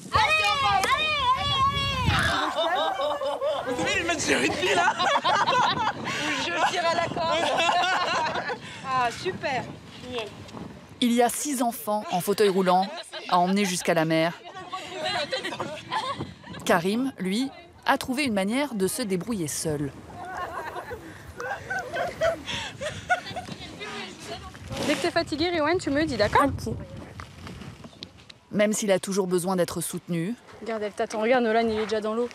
Vous savez, le mettre sur une fille là. Je tire à la corde. Ah, super. Il y a 6 enfants en fauteuil roulant à emmener jusqu'à la mer. Karim, lui, a trouvé une manière de se débrouiller seul. Dès que t'es fatigué, Riwan, tu me dis, d'accord? Ok. Même s'il a toujours besoin d'être soutenu, Regarde, elle t'attend. Regarde, Nolan, il est déjà dans l'eau.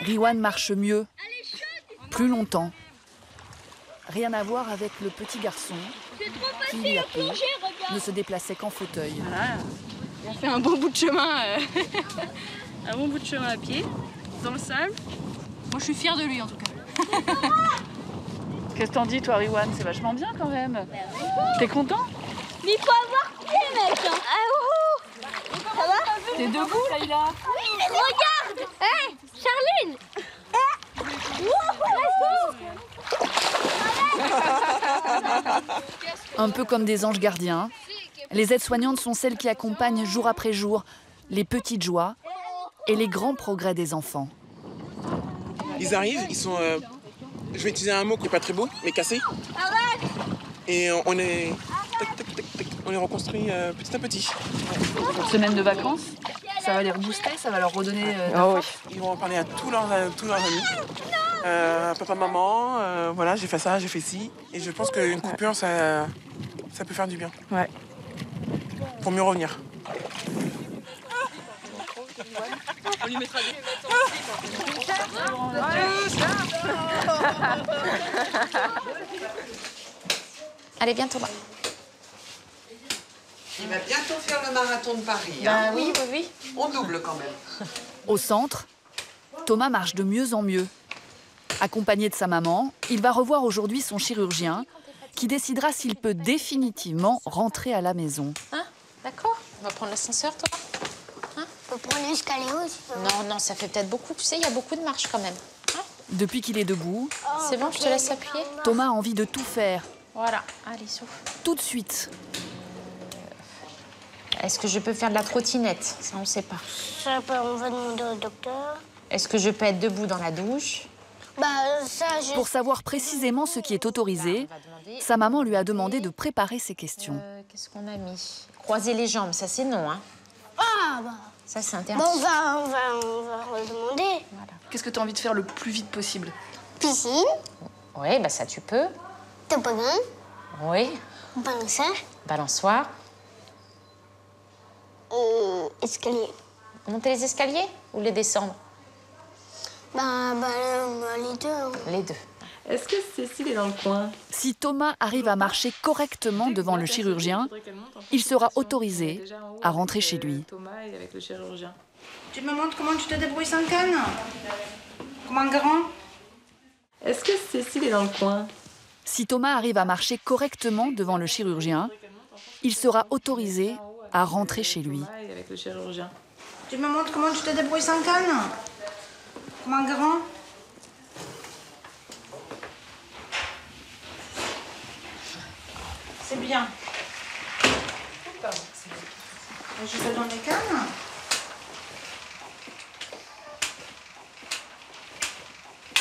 Riwan marche mieux, plus longtemps. Rien à voir avec le petit garçon qui, il y a peu, ne se déplaçait qu'en fauteuil. Voilà. Il a fait un bon bout de chemin. Un bon bout de chemin à pied, dans le sable. Moi, je suis fière de lui, en tout cas. Qu'est-ce que t'en dis, toi, Riwan? C'est vachement bien, quand même. T'es content? Mais il faut avoir pied, mec. Ah, ça va? T'es debout, Laïla? Oui, mais regarde. Hé, Charline. Un peu comme des anges gardiens, les aides-soignantes sont celles qui accompagnent jour après jour les petites joies et les grands progrès des enfants. Ils arrivent, ils sont... je vais utiliser un mot qui n'est pas très beau, mais cassé. Et on les... on les reconstruit petit à petit. Une semaine de vacances, ça va les rebooster, ça va leur redonner... Ils vont en parler à tous leurs amis. Papa, maman, voilà, j'ai fait ça, j'ai fait ci. Et je pense qu'une coupure, ça peut faire du bien. Ouais. Pour mieux revenir. On lui mettra des... Allez, viens, Thomas. Il va bientôt faire le marathon de Paris. Ben hein. oui, oui, oui. On double quand même. Au centre, Thomas marche de mieux en mieux. Accompagné de sa maman, il va revoir aujourd'hui son chirurgien qui décidera s'il peut définitivement rentrer à la maison. Hein? D'accord. On va prendre l'ascenseur, Thomas. Hein? Faut prendre l'escalier aussi. Non, non, ça fait peut-être beaucoup. Tu sais, il y a beaucoup de marches quand même. Hein? Depuis qu'il est debout, C'est bon, je te laisse appuyer. Thomas a envie de tout faire, Voilà, allez, souffle. tout de suite. Est-ce que je peux faire de la trottinette? Ça, on ne sait pas. Ça, on va demander au docteur. Est-ce que je peux être debout dans la douche? Bah, ça, Pour savoir précisément ce qui est autorisé, sa maman lui a demandé de préparer ses questions. Qu'est-ce qu'on a mis? Croiser les jambes, ça c'est non, hein? Ah, bah. Ça c'est interdit. Bon, on va redemander. Qu'est-ce que tu as envie de faire le plus vite possible? Piscine. Oui, bah ça tu peux. Toboggan. Oui. Balançage. Balançoire. Escalier. Monter les escaliers ou les descendre? Les deux. Hein. Les deux. Est-ce que Cécile est dans le coin? Si Thomas arrive à marcher correctement devant le chirurgien, il sera autorisé à rentrer chez lui. Thomas est avec le chirurgien. Tu me montres comment tu te débrouilles sans canne? Comment grand? Est-ce que Cécile est dans le coin? Si Thomas arrive à marcher correctement devant le chirurgien, il sera autorisé à rentrer chez lui. Thomas est avec le chirurgien. Tu me montres comment tu te débrouilles sans canne? Comment grand? C'est bien. Je te donne les cannes.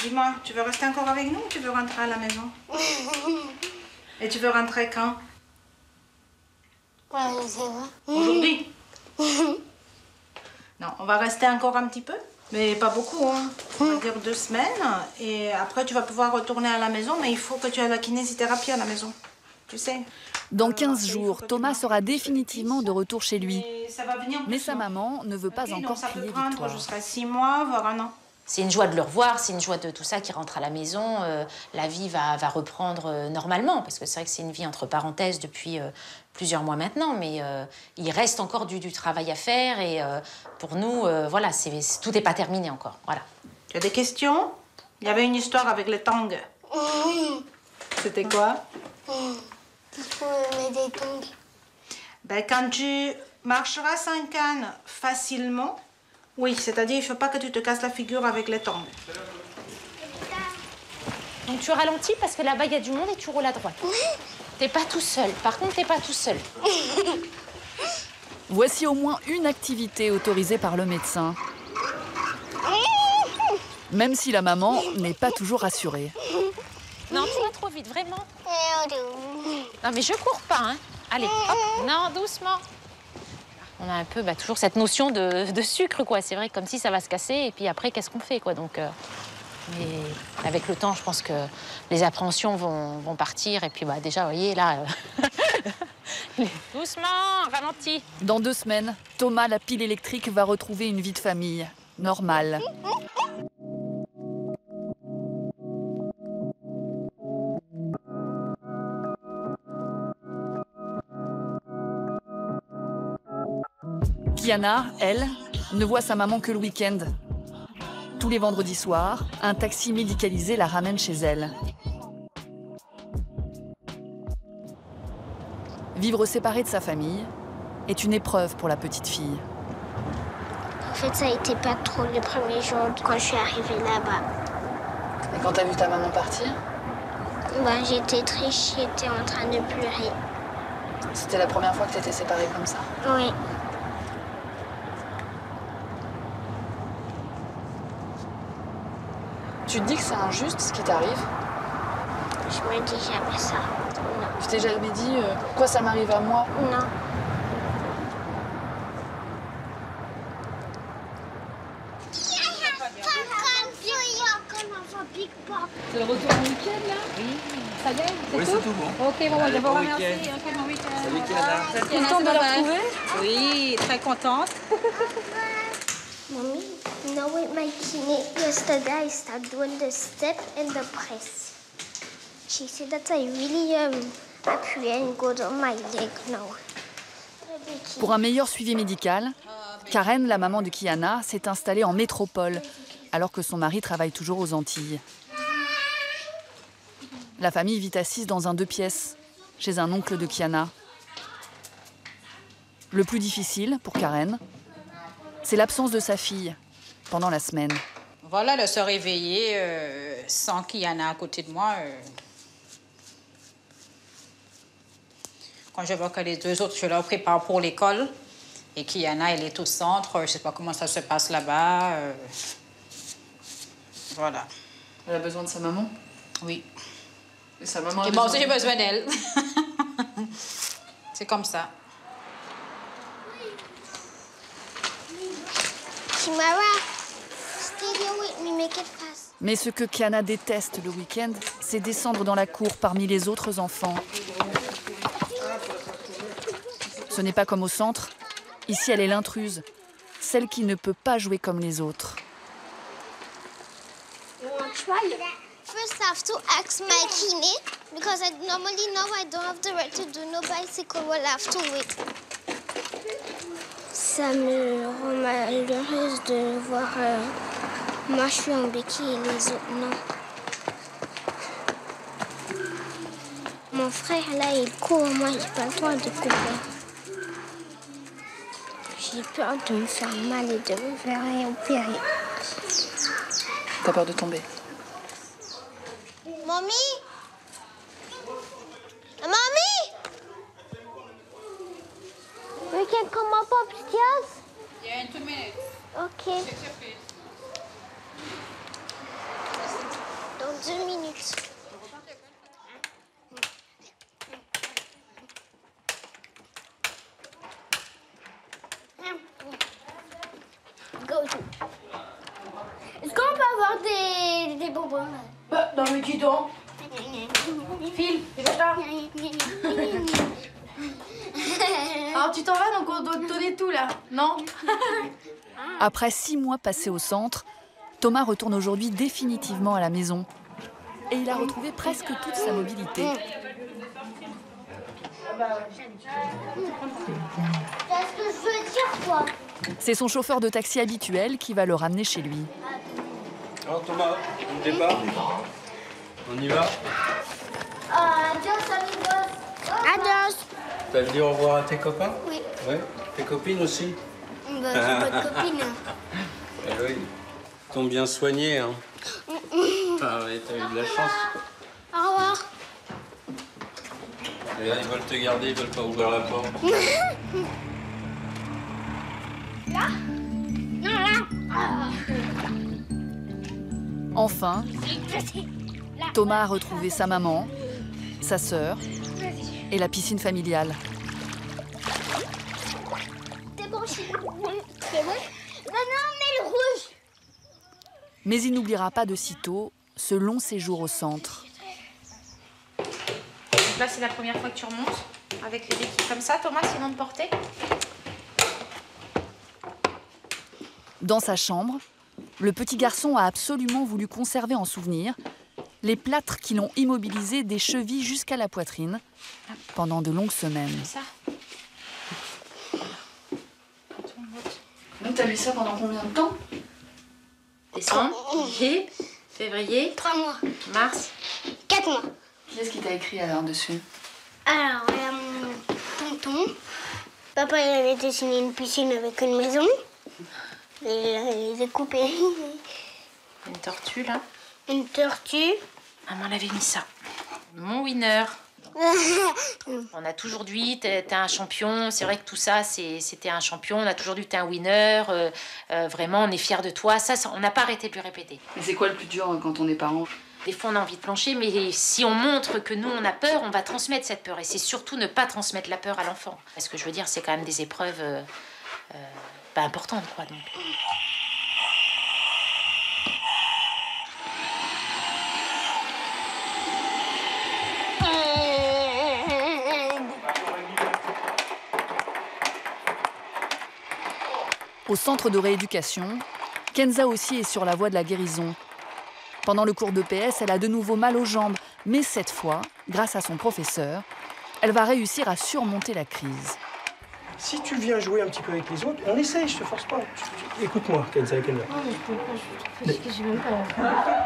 Dis-moi, tu veux rester encore avec nous ou tu veux rentrer à la maison? Et tu veux rentrer quand? Ouais, je sais pas. Aujourd'hui? Non, on va rester encore un petit peu, mais pas beaucoup, hein. On va dire 2 semaines. Et après, tu vas pouvoir retourner à la maison, mais il faut que tu aies la kinésithérapie à la maison. Tu sais. Dans 15 jours, Thomas sera définitivement de retour chez lui. Ça va venir Mais sa maman ne veut pas encore ça peut crier prendre victoire. jusqu'à 6 mois, voire 1 an. C'est une joie de le revoir, c'est une joie de tout ça qui rentre à la maison. La vie va reprendre normalement, parce que c'est vrai que c'est une vie entre parenthèses depuis plusieurs mois maintenant, mais il reste encore du travail à faire et pour nous, voilà, tout n'est pas terminé encore. Voilà. Tu as des questions? Il y avait une histoire avec les tongs. C'était quoi? Il faut mettre des tongs. Ben, quand tu marcheras sans canne facilement, oui, c'est-à-dire il ne faut pas que tu te casses la figure avec les tongs. Donc tu ralentis parce que là-bas, il y a du monde et tu roules à droite. T'es pas tout seul. Par contre, t'es pas tout seul. Voici au moins une activité autorisée par le médecin. Même si la maman n'est pas toujours rassurée. Non, tu vas trop vite, vraiment. Non, mais je cours pas, hein. Allez, hop, non, doucement. On a un peu toujours cette notion de sucre, quoi. C'est vrai, comme si ça va se casser, et puis après, qu'est-ce qu'on fait, quoi. Donc, mais avec le temps, je pense que les appréhensions vont partir, et puis déjà, vous voyez, là... Doucement, ralenti. Dans 2 semaines, Thomas, la pile électrique, va retrouver une vie de famille normale. Kiana, elle, ne voit sa maman que le week-end. Tous les vendredis soirs, un taxi médicalisé la ramène chez elle. Vivre séparée de sa famille est une épreuve pour la petite fille. En fait, ça a été pas trop les premiers jours quand je suis arrivée là-bas. Et quand t'as vu ta maman partir? J'étais triste, j'étais en train de pleurer. C'était la première fois que t'étais séparée comme ça? Oui. Tu te dis que c'est injuste ce qui t'arrive? Je me dis jamais ça. Non. Tu t'es jamais dit pourquoi ça m'arrive à moi? Non. C'est le retour en week-end là? Oui. Ça y est, c'est Oui, tout? c'est tout bon. Ok, bon, je vous bon remercie. week-end. Un très bon week-end. Salut, Kiana. Vous êtes contente de la retrouver? Oui, très contente. Mommy, you know with my kidney yesterday I started doing the step and the press. She said that I really appuyed and go on my leg now. Pour un meilleur suivi médical, Karen, la maman de Kiana, s'est installée en métropole, alors que son mari travaille toujours aux Antilles. La famille vit assise dans un 2 pièces, chez un oncle de Kiana. Le plus difficile, pour Karen, c'est l'absence de sa fille pendant la semaine. Voilà, de se réveiller sans qu'il y en ait à côté de moi. Quand je vois que les deux autres, je leur prépare pour l'école et qu'il y en a, elle est au centre, je ne sais pas comment ça se passe là-bas. Voilà. Elle a besoin de sa maman? Oui. Et sa maman a et moi aussi, j'ai besoin d'elle. C'est comme ça. Chimara, stay here with me, make it fast. Mais ce que Kiana déteste le week-end, c'est descendre dans la cour parmi les autres enfants. Ce n'est pas comme au centre. Ici, elle est l'intruse, celle qui ne peut pas jouer comme les autres. First, I have to ask my kine because normally now I don't have the right to do no bicycle. Well, I have to wait. Ça me rend malheureuse de voir moi je suis en béquille et les autres non. Mon frère là il court, moi j'ai pas le droit de courir. J'ai peur de me faire mal et de me faire opérer. T'as peur de tomber? Mommy? Mommy? We can come up upstairs? Yeah, in 2 minutes. Okay. Dans 2 minutes. Go. Est-ce qu'on peut avoir des bonbons? Dans le guidon. Phil, dépêche-toi. Alors tu t'en vas, donc on doit te donner tout là, non? Après 6 mois passés au centre, Thomas retourne aujourd'hui définitivement à la maison. Et il a retrouvé presque toute sa mobilité. Qu'est-ce que je veux dire, quoi? C'est son chauffeur de taxi habituel qui va le ramener chez lui. Alors Thomas, on départ? On y va? Adios, amigos. Adios. T'as dit au revoir à tes copains? Oui. Ouais. Tes copines aussi? Bah, j'ai pas de copine. Eh oui. Ils t'ont bien soigné, hein? Ah oui, t'as eu de la chance. Au revoir. Et là, ils veulent te garder, ils veulent pas ouvrir la porte. Là? Non, là. Enfin, Thomas a retrouvé sa maman, sa sœur et la piscine familiale. T'es bon, c'est bon. C'est bon. Maintenant, on met le rouge. Mais il n'oubliera pas de sitôt ce long séjour au centre. Là, c'est la première fois que tu remontes avec les béquilles comme ça, Thomas, sinon de porter. Dans sa chambre, le petit garçon a absolument voulu conserver en souvenir les plâtres qui l'ont immobilisé des chevilles jusqu'à la poitrine pendant de longues semaines. Ça. Donc t'as lu ça pendant combien de temps? Décembre, janvier, février, 3 mois. mars. 4 mois. Qu'est-ce qui t'a écrit alors dessus? Alors, mon tonton. Papa, il avait dessiné une piscine avec une maison. Et il avait coupé. Une tortue, là. Une tortue. Maman l'avait mis ça. Mon winner. On a toujours dit, t'es un champion. C'est vrai que tout ça, c'était un champion. On a toujours dit, t'es un winner. Vraiment, on est fiers de toi. Ça, on n'a pas arrêté de lui répéter. Mais c'est quoi le plus dur quand on est parent? Des fois, on a envie de plancher, mais si on montre que nous, on a peur, on va transmettre cette peur. Et c'est surtout ne pas transmettre la peur à l'enfant. Parce que je veux dire, c'est quand même des épreuves importantes, quoi. Donc. Au centre de rééducation, Kenza aussi est sur la voie de la guérison. Pendant le cours d'EPS, elle a de nouveau mal aux jambes, mais cette fois, grâce à son professeur, elle va réussir à surmonter la crise. Si tu viens jouer un petit peu avec les autres, on essaye, je te force pas. Écoute-moi, Kenza. Non, mais je peux pas, je suis trop fatiguée, j'ai même pas.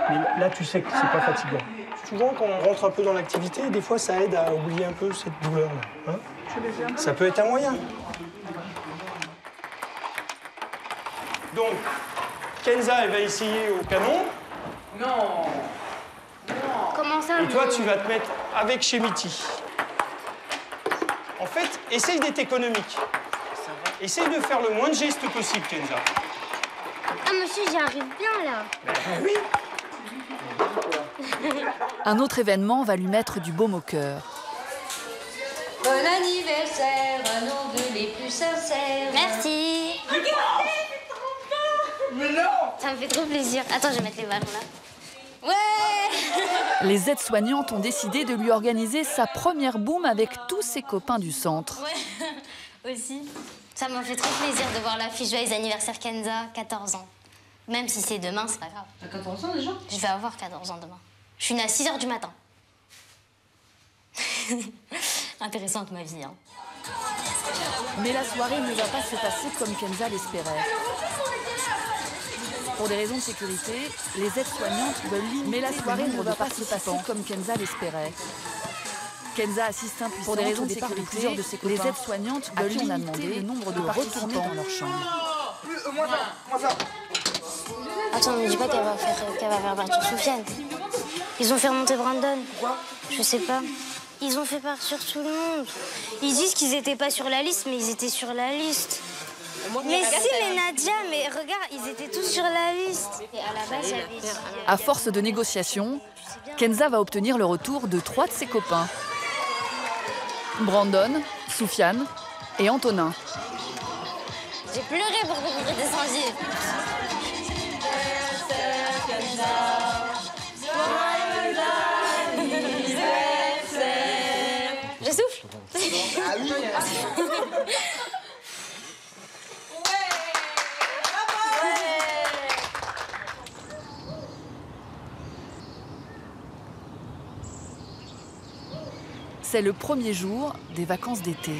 Mais là, tu sais que c'est pas fatigant. Souvent, quand on rentre un peu dans l'activité, des fois, ça aide à oublier un peu cette douleur-là. Hein? Ça peut être un moyen. Donc, Kenza, elle va essayer au canon. Non. Comment ça? Et toi, tu vas te mettre avec Chemiti. En fait, essaye d'être économique. Essaye de faire le moins de gestes possible, Kenza. Ah, monsieur, j'y arrive bien, là. Ben oui. Un autre événement va lui mettre du baume au cœur. Bon anniversaire, un an de les plus sincères. Merci. Regardez, mais non. Ça me fait trop plaisir. Attends, je vais mettre les ballons là. Ouais. Les aides-soignantes ont décidé de lui organiser sa première boum avec tous ses copains du centre. Ouais, aussi. Ça m'a fait trop plaisir de voir l'affiche joyeux anniversaire Kenza, 14 ans. Même si c'est demain, c'est pas grave. T'as 14 ans déjà? Je vais avoir 14 ans demain. Je suis née à 6 h du matin. Intéressante ma vie, hein. Mais la soirée ne va pas se passer comme Kenza l'espérait. Pour des raisons de sécurité, les aides-soignantes veulent limiter. Mais la soirée ne va pas se passer comme Kenza l'espérait. Kenza assiste impuissante. Pour des raisons de sécurité, les aides-soignantes veulent limiter le nombre de participants dans leur chambre. Moi ça. Attends, ne me dis pas qu'elle va faire partir Soufiane. Ils ont fait remonter Brandon. Je sais pas. Ils ont fait partir tout le monde. Ils disent qu'ils étaient pas sur la liste, mais ils étaient sur la liste. Mais si, mais Nadia, mais regarde, ils étaient tous sur la liste. Et à la base, j'avais dit... À force de négociations, Kenza va obtenir le retour de 3 de ses copains. Brandon, Soufiane et Antonin. J'ai pleuré pour que vous redescendiez. Je souffle. Ah oui. C'est le premier jour des vacances d'été.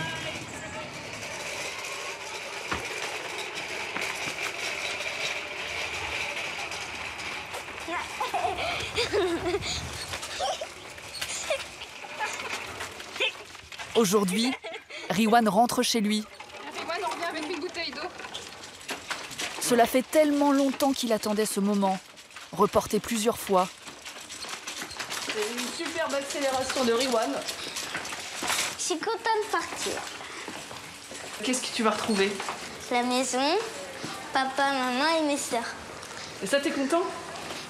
Aujourd'hui, Riwan rentre chez lui. Riwan, on revient avec une bouteille d'eau. Cela fait tellement longtemps qu'il attendait ce moment, reporté plusieurs fois. C'est une superbe accélération de Riwan. Je suis contente de partir. Qu'est-ce que tu vas retrouver? La maison, papa, maman et mes sœurs. Et ça, t'es content?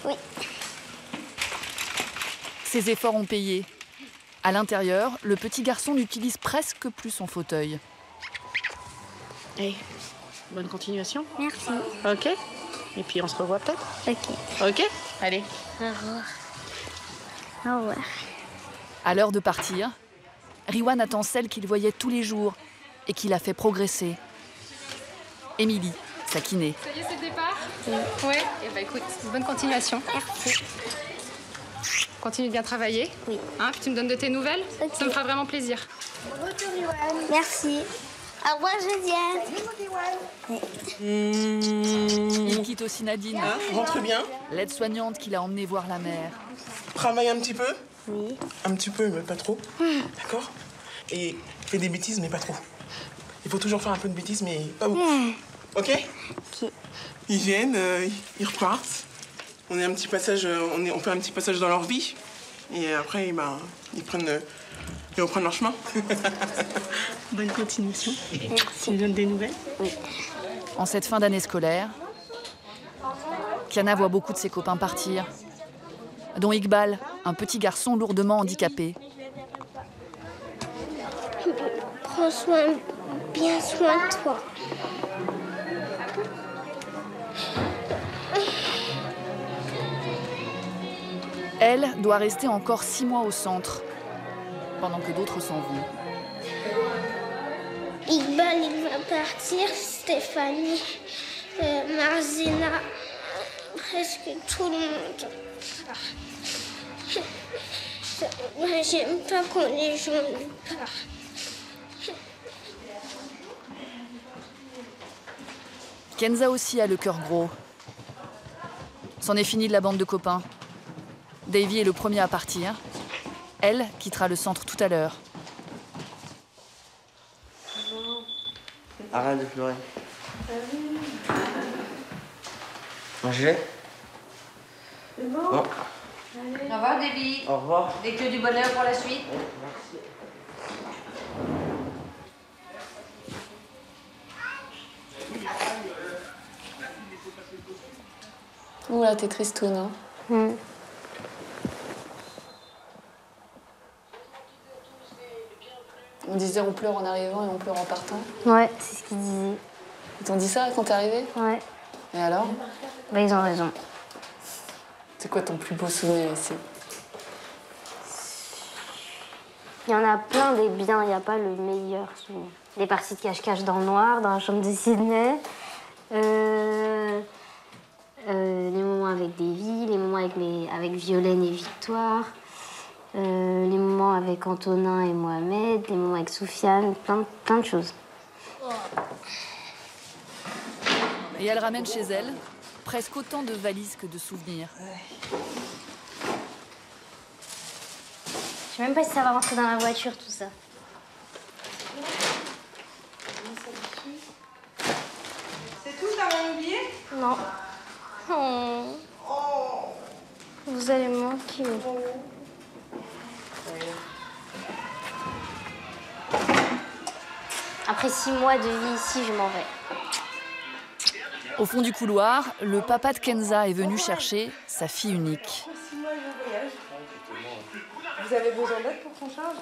Oui. Ses efforts ont payé. À l'intérieur, le petit garçon n'utilise presque plus son fauteuil. Hey, bonne continuation. Merci. Ok. Et puis on se revoit peut-être? Ok. Ok. Allez. Au revoir. Au revoir. À l'heure de partir, Riwan attend celle qu'il voyait tous les jours et qui l'a fait progresser. Émilie, sa kiné. Ça y est, c'est le départ? Oui. Ouais. Et bah écoute, bonne continuation. Merci. Continue de bien travailler. Oui. Hein, puis tu me donnes de tes nouvelles. Ok. Ça me fera vraiment plaisir. Retour, Riwan. Merci. Au revoir, Josiane. Il quitte aussi Nadine. Hein, rentre bien. L'aide-soignante qui l'a emmené voir la mère. Travaille un petit peu. Oui. Un petit peu, mais pas trop. D'accord? Et fais des bêtises, mais pas trop. Il faut toujours faire un peu de bêtises, mais pas beaucoup. Ok? Ok. Ils viennent, ils repartent. On est un petit passage, on fait un petit passage dans leur vie. Et après, ils reprennent leur chemin. Bonne continuation. Merci. Tu me donnes des nouvelles? Oui. En cette fin d'année scolaire, Kiana voit beaucoup de ses copains partir, dont Iqbal, un petit garçon lourdement handicapé. Prends bien soin de toi. Elle doit rester encore 6 mois au centre, pendant que d'autres s'en vont. Iqbal, il va partir, Stéphanie, Marzena, presque tout le monde. Moi, j'aime pas quand les gens partent. Kenza aussi a le cœur gros. C'en est fini de la bande de copains. Davy est le premier à partir. Elle quittera le centre tout à l'heure. Arrête de pleurer. Manger? C'est bon? Bon. Au revoir, Debbie. Au revoir. Et que du bonheur pour la suite. Merci. Oula, t'es tristoune, hein. On disait on pleure en arrivant et on pleure en partant. Ouais, c'est ce qu'ils disaient. Ils t'ont dit ça quand t'es arrivée? Ouais. Et alors? Bah, ils ont raison. C'est quoi ton plus beau souvenir ici? Il y en a plein des biens, il n'y a pas le meilleur souvenir. Les parties de cache-cache dans le noir, dans la chambre de Sydney. Les moments avec Davy, les moments avec Violaine et Victoire. Les moments avec Antonin et Mohamed, les moments avec Soufiane, plein de choses. Et elle ramène chez elle presque autant de valises que de souvenirs. Je sais même pas si ça va rentrer dans la voiture, tout ça. C'est tout, t'as rien oublié? Non. Vous allez me manquer. Après 6 mois de vie ici, je m'en vais. Au fond du couloir, le papa de Kenza est venu chercher sa fille unique. 6 mois, je voyage. Vous avez besoin d'aide pour qu'on charge?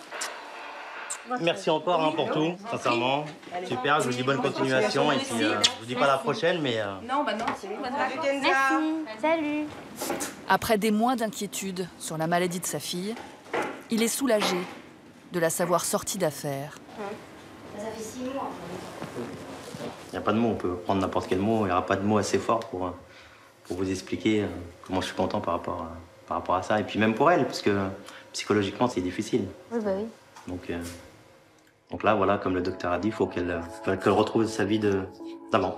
Merci encore hein, pour tout, sincèrement. Super, je vous dis bonne continuation et puis je vous dis pas la prochaine, mais... Non, bah non, c'est bonne vacances. Merci. Salut. Après des mois d'inquiétude sur la maladie de sa fille, il est soulagé de la savoir sortie d'affaires. Ça fait 6 mois. Il n'y a pas de mots, on peut prendre n'importe quel mot, il n'y aura pas de mots assez forts pour vous expliquer comment je suis content par rapport à ça. Et puis même pour elle, parce que psychologiquement, c'est difficile. Oui, bah oui. Donc là, voilà, comme le docteur a dit, il faut qu'elle retrouve sa vie d'avant.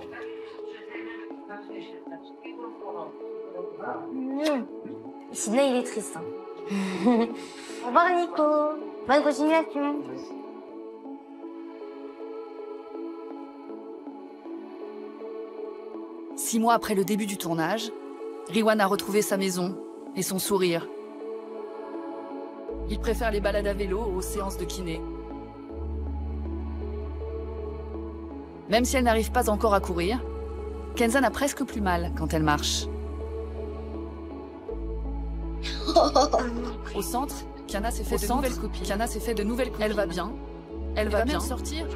Sydney, il est triste. Hein. Au revoir, Nico. Bonne continuation. 6 mois après le début du tournage, Riwan a retrouvé sa maison et son sourire. Il préfère les balades à vélo aux séances de kiné. Même si elle n'arrive pas encore à courir, Kenza n'a presque plus mal quand elle marche. Au centre, Kiana s'est fait de nouvelles copines. Elle va bien. Elle va même sortir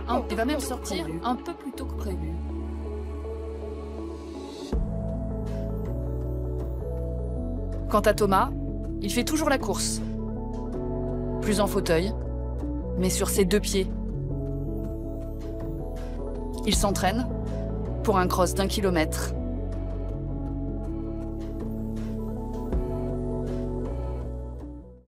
un peu plus tôt que prévu. Quant à Thomas, il fait toujours la course. Plus en fauteuil, mais sur ses 2 pieds. Il s'entraîne pour un cross d'1 kilomètre.